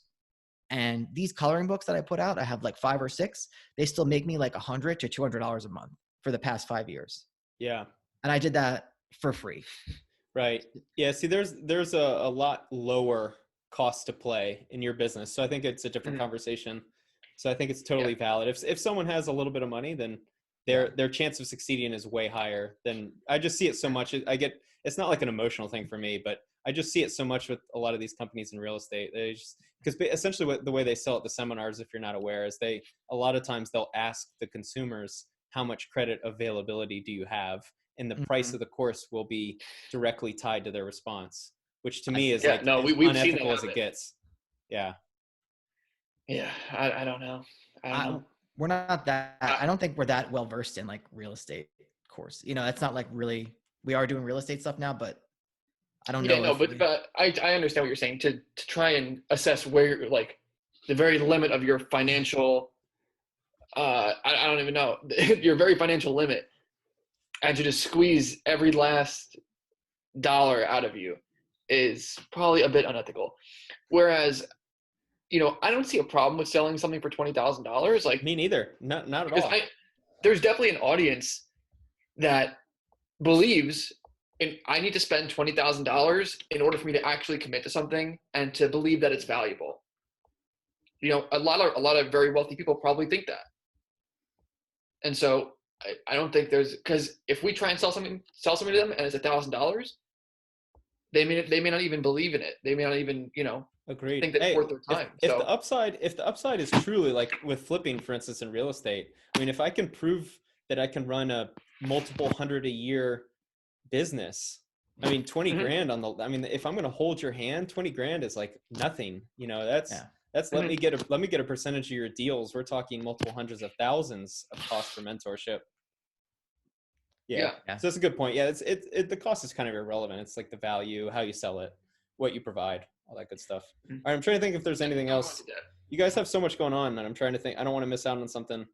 Speaker 2: And these coloring books that I put out, I have like 5 or 6. They still make me like $100 to $200 a month for the past 5 years.
Speaker 1: Yeah.
Speaker 2: And I did that for free.
Speaker 1: Right. Yeah. See, there's a lot lower cost to play in your business. So I think it's a different conversation. So I think it's totally valid. If someone has a little bit of money, then their chance of succeeding is way higher than. I just see it so much. It's not like an emotional thing for me, but I just see it so much with a lot of these companies in real estate. They just, because essentially the way they sell at the seminars, if you're not aware, is a lot of times they'll ask the consumers, how much credit availability do you have? And the price of the course will be directly tied to their response, which to me is as unethical as it gets. Yeah.
Speaker 3: Yeah. I don't know.
Speaker 2: We're not that, I don't think we're that well versed in like real estate course. That's not like really, we are doing real estate stuff now, but I don't know.
Speaker 3: Yeah, no, but I understand what you're saying, to try and assess where you're like the very limit of your financial, I don't even know, your very financial limit, and to just squeeze every last dollar out of you is probably a bit unethical. Whereas, I don't see a problem with selling something for $20,000. Like,
Speaker 1: me neither. Not at all.
Speaker 3: There's definitely an audience that believes I need to spend $20,000 in order for me to actually commit to something and to believe that it's valuable. A lot of very wealthy people probably think that. And so I don't think because if we try and sell something to them and it's $1,000, they may not even believe in it. They may not even,
Speaker 1: Agreed.
Speaker 3: think that it's worth their time.
Speaker 1: If the upside is truly like with flipping, for instance, in real estate, I mean, if I can prove that I can run a multiple hundred a year business, I mean, 20 grand if I'm going to hold your hand, 20 grand is like nothing, let me get a percentage of your deals. We're talking multiple hundreds of thousands of cost for mentorship. Yeah. So that's a good point. Yeah. The cost is kind of irrelevant. It's like the value, how you sell it, what you provide, all that good stuff. All right. I'm trying to think if there's anything else. You guys have so much going on, and I'm trying to think. I don't want to miss out on something.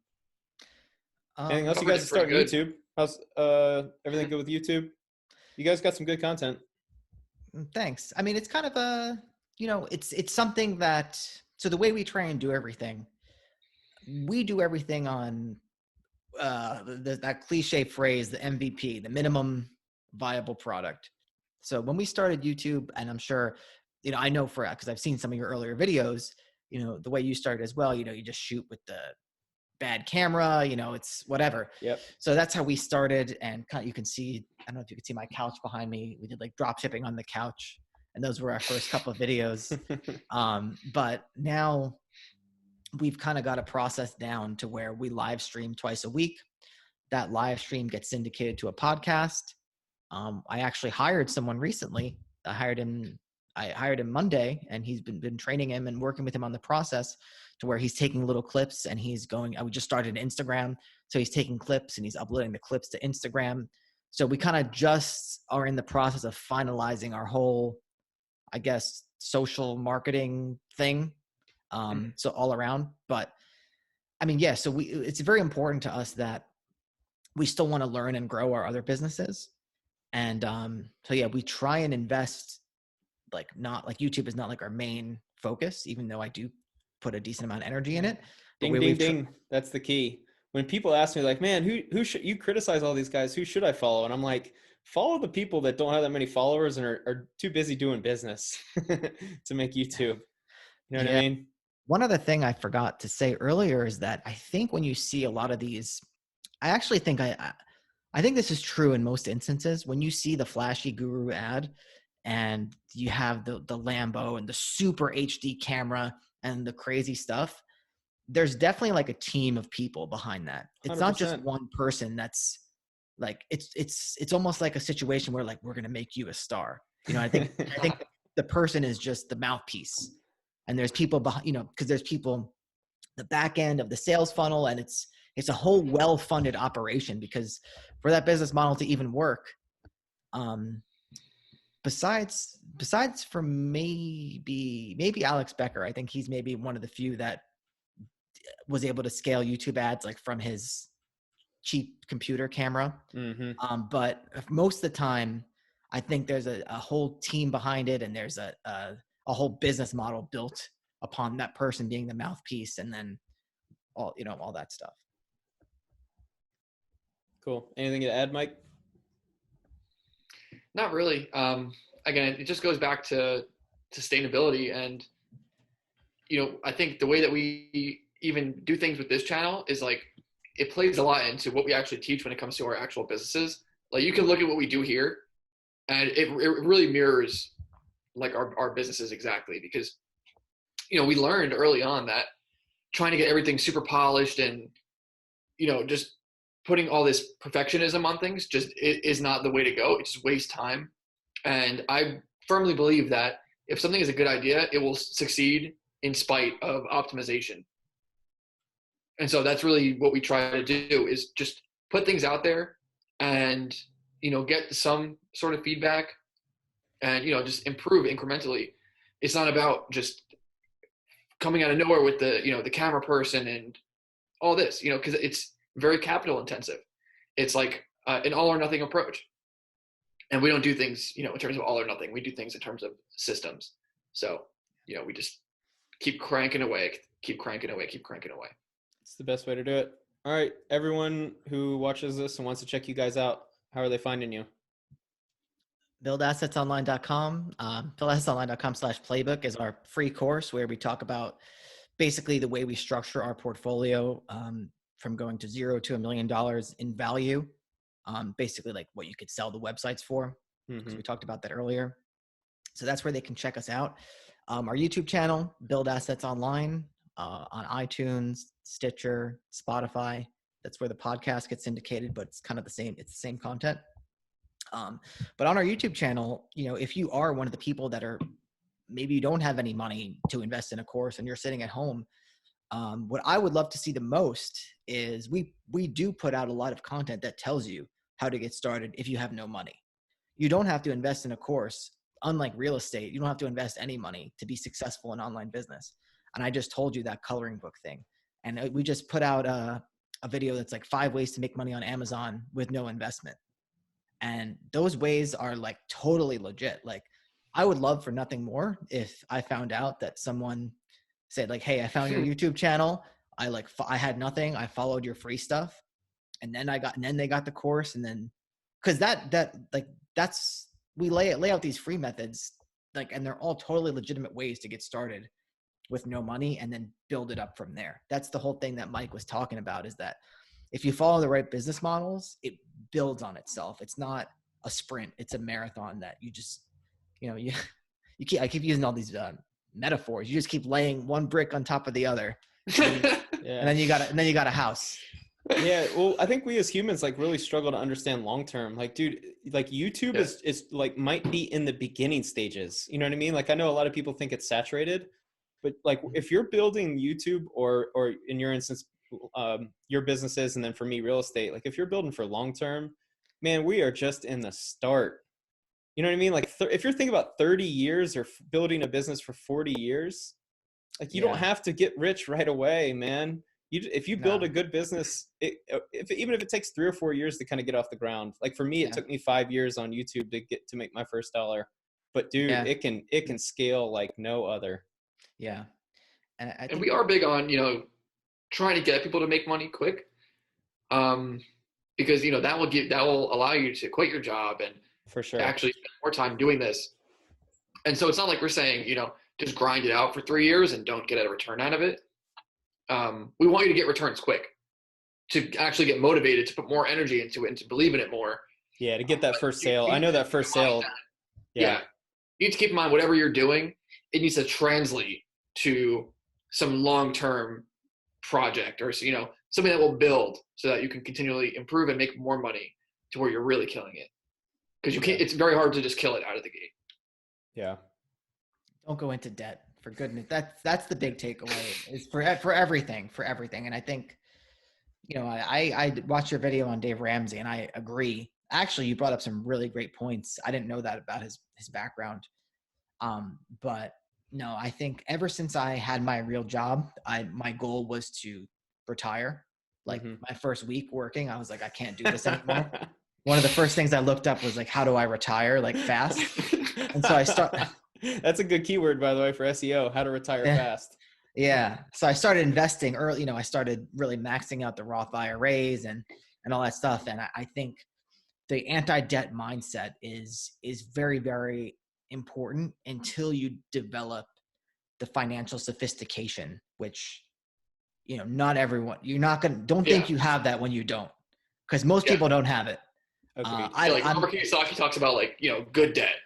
Speaker 1: Anything else? You guys are starting YouTube. How's everything good with YouTube? You guys got some good content.
Speaker 2: Thanks. I mean, it's kind of it's something that, so the way we try and do everything, we do everything on that cliche phrase, the MVP, the minimum viable product. So when we started YouTube, and I'm sure, I know because I've seen some of your earlier videos, the way you started as well, you just shoot with the bad camera, it's whatever.
Speaker 1: Yep.
Speaker 2: So that's how we started. And you can see, I don't know if you can see my couch behind me. We did like drop shipping on the couch, and those were our first couple of videos. But now we've kind of got a process down to where we live stream twice a week. That live stream gets syndicated to a podcast. I actually hired someone recently. I hired him Monday, and he's been training him and working with him on the process to where he's taking little clips, and we just started an Instagram. So he's taking clips and he's uploading the clips to Instagram. So we kind of just are in the process of finalizing our whole, I guess, social marketing thing. So all around, but I mean, yeah, so it's very important to us that we still want to learn and grow our other businesses. And so yeah, we try and invest, not like YouTube is not like our main focus, even though I do put a decent amount of energy in it.
Speaker 1: Ding. That's the key. When people ask me like, man, who should you criticize all these guys? Who should I follow? And I'm like, follow the people that don't have that many followers and are too busy doing business to make YouTube. You know what I mean?
Speaker 2: One other thing I forgot to say earlier is that I think when you see a lot of these, I actually think I think this is true in most instances. When you see the flashy guru ad and you have the Lambo and the super HD camera and the crazy stuff, there's definitely like a team of people behind that. It's not just
Speaker 1: 100%.
Speaker 2: one person that's like, it's almost like a situation where like, we're going to make you a star. You know, I think the person is just the mouthpiece, and there's people behind, you know, because there's people, the back end of the sales funnel, and it's a whole well-funded operation, because for that business model to even work, besides for maybe Alex Becker, I think he's maybe one of the few that was able to scale YouTube ads like from his cheap computer camera.
Speaker 1: Mm-hmm.
Speaker 2: But most of the time, I think there's a whole team behind it, and there's a whole business model built upon that person being the mouthpiece, and then all, you know, all that stuff.
Speaker 1: Cool. Anything to add, Mike?
Speaker 3: Not really. Again, it just goes back to sustainability, and I think the way that we even do things with this channel is like, it plays a lot into what we actually teach when it comes to our actual businesses. Like, you can look at what we do here, and it really mirrors like our businesses exactly, because we learned early on that trying to get everything super polished and just putting all this perfectionism on things just is not the way to go. It just wastes time. And I firmly believe that if something is a good idea, it will succeed in spite of optimization. And so that's really what we try to do, is just put things out there and, get some sort of feedback and, just improve incrementally. It's not about just coming out of nowhere with the camera person and all this, because it's very capital intensive. It's like an all or nothing approach. And we don't do things, in terms of all or nothing. We do things in terms of systems. So, we just keep cranking away.
Speaker 1: It's the best way to do it. All right, everyone who watches this and wants to check you guys out, how are they finding you?
Speaker 2: buildassetsonline.com. buildassetsonline.com/playbook is our free course where we talk about basically the way we structure our portfolio, from going to $0 to $1 million in value. Basically like what you could sell the websites for, because we talked about that earlier. So that's where they can check us out. Our YouTube channel, Build Assets Online, on iTunes, Stitcher, Spotify. That's where the podcast gets syndicated, but it's kind of the same. It's the same content. But on our YouTube channel, if you are one of the people that are, maybe you don't have any money to invest in a course and you're sitting at home, what I would love to see the most is we do put out a lot of content that tells you how to get started if you have no money. You don't have to invest in a course. Unlike real estate, you don't have to invest any money to be successful in online business. And I just told you that coloring book thing. And we just put out a video that's like 5 ways to make money on Amazon with no investment. And those ways are like totally legit. Like, I would love for nothing more if I found out that someone said like, hey, I found your YouTube channel. I had nothing. I followed your free stuff. And then they got the course. And then, cause that's, we lay out these free methods, like, and they're all totally legitimate ways to get started with no money and then build it up from there. That's the whole thing that Mike was talking about, is that if you follow the right business models, it builds on itself. It's not a sprint. It's a marathon that you just, I keep using all these metaphors. You just keep laying one brick on top of the other, and then you got a house.
Speaker 1: Yeah, well, I think we as humans like really struggle to understand long term. Like, dude, like YouTube is like might be in the beginning stages. You know what I mean? Like, I know a lot of people think it's saturated, but like if you're building YouTube or in your instance, your businesses, and then for me, real estate, like if you're building for long term, man, we are just in the start. You know what I mean? Like if you're thinking about 30 years or building a business for 40 years, like you don't have to get rich right away, man. If you build a good business, even if it takes 3 or 4 years to kind of get off the ground. Like for me, it took me 5 years on YouTube to make my first dollar. But dude, it can scale like no other.
Speaker 2: Yeah.
Speaker 3: And we are big on, trying to get people to make money quick. Because, that will allow you to quit your job and
Speaker 1: for sure
Speaker 3: actually spend more time doing this. And so it's not like we're saying, just grind it out for 3 years and don't get a return out of it. We want you to get returns quick, to actually get motivated, to put more energy into it and to believe in it more.
Speaker 1: Yeah, to get that first sale. I know that first sale.
Speaker 3: Yeah. You need to keep in mind whatever you're doing, it needs to translate to some long-term project or, something that will build so that you can continually improve and make more money to where you're really killing it. Because you can't, it's very hard to just kill it out of the gate.
Speaker 1: Yeah.
Speaker 2: Don't go into debt, for goodness. That's the big takeaway is for everything. And I think, I watched your video on Dave Ramsey and I agree. Actually, you brought up some really great points. I didn't know that about his background. But no, I think ever since I had my real job, my goal was to retire. Like my first week working, I was like, I can't do this anymore. One of the first things I looked up was like, how do I retire like fast? And so I
Speaker 1: That's a good keyword, by the way, for SEO, how to retire fast.
Speaker 2: Yeah. So I started investing early, I started really maxing out the Roth IRAs and all that stuff. And I think the anti-debt mindset is very, very important until you develop the financial sophistication, which, not everyone, don't think you have that when you don't, because most people don't have it.
Speaker 3: Robert Kiyosaki talks about good debt,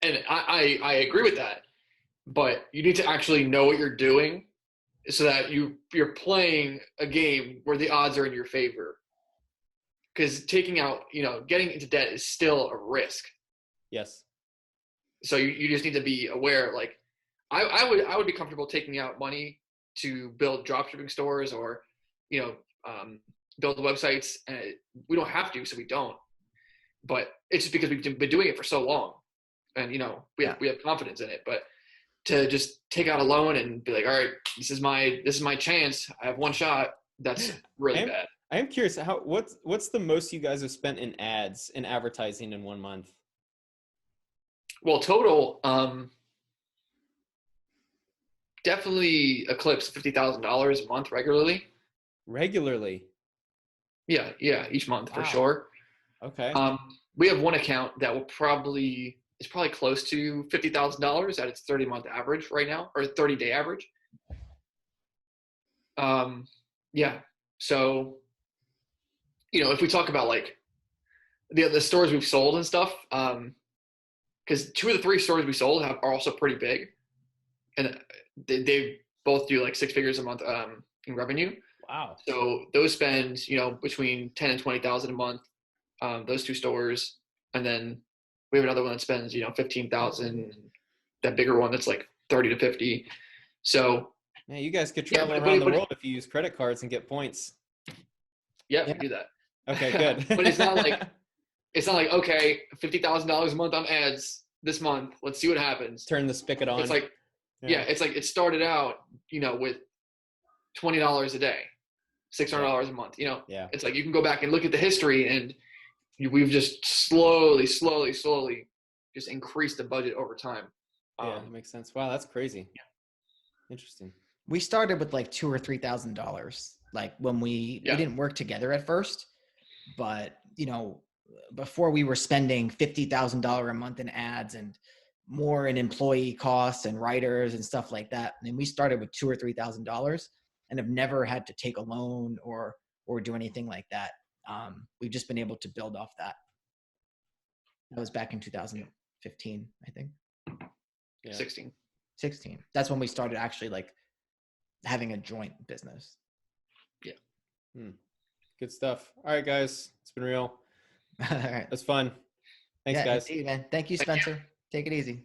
Speaker 3: and I agree with that, but you need to actually know what you're doing so that you're playing a game where the odds are in your favor. Because getting into debt is still a risk.
Speaker 1: Yes.
Speaker 3: So you just need to be aware. Like I would be comfortable taking out money to build dropshipping stores or, build websites, and we don't have to, so we don't. But it's just because we've been doing it for so long, and we have confidence in it. But to just take out a loan and be like, all right, this is my chance. I have one shot. That's really bad.
Speaker 1: I am curious, what's the most you guys have spent in ads and advertising in 1 month?
Speaker 3: Well, total, definitely eclipse $50,000 a month regularly.
Speaker 1: Regularly?
Speaker 3: Yeah, each month for
Speaker 1: Wow.
Speaker 3: sure.
Speaker 1: Okay.
Speaker 3: We have one account that is probably close to $50,000 at its 30-month average right now, or 30-day average. Yeah. So, if we talk about like the stores we've sold and stuff, because 2 of the 3 stores we sold are also pretty big, and they both do like 6 figures a month in revenue.
Speaker 1: Wow.
Speaker 3: So those spend, between 10 and 20,000 a month, those 2 stores. And then we have another one that spends, 15,000, that bigger one that's like 30 to 50. So
Speaker 1: man, you guys could travel around the world if you use credit cards and get points.
Speaker 3: Yeah, we do that.
Speaker 1: Okay, good.
Speaker 3: But it's not like okay, $50,000 a month on ads this month. Let's see what happens.
Speaker 1: Turn the spigot on.
Speaker 3: It's like, it's like it started out, with $20 a day, $600 a month. It's like you can go back and look at the history, and we've just slowly just increased the budget over time.
Speaker 1: That makes sense. Wow, that's crazy. Yeah. Interesting.
Speaker 2: We started with like $2,000 or $3,000, like when we didn't work together at first, but before we were spending $50,000 a month in ads and more in employee costs and writers and stuff like that. And we started with $2,000 or $3,000 and have never had to take a loan or do anything like that. We've just been able to build off that. That was back in 2015, I think.
Speaker 3: Yeah. 16.
Speaker 2: That's when we started actually like having a joint business.
Speaker 3: Yeah.
Speaker 1: Good stuff. All right, guys. It's been real.
Speaker 2: All right.
Speaker 1: That's fun. Thanks, guys.
Speaker 2: Indeed, man. Thank you, Spencer. Take it easy.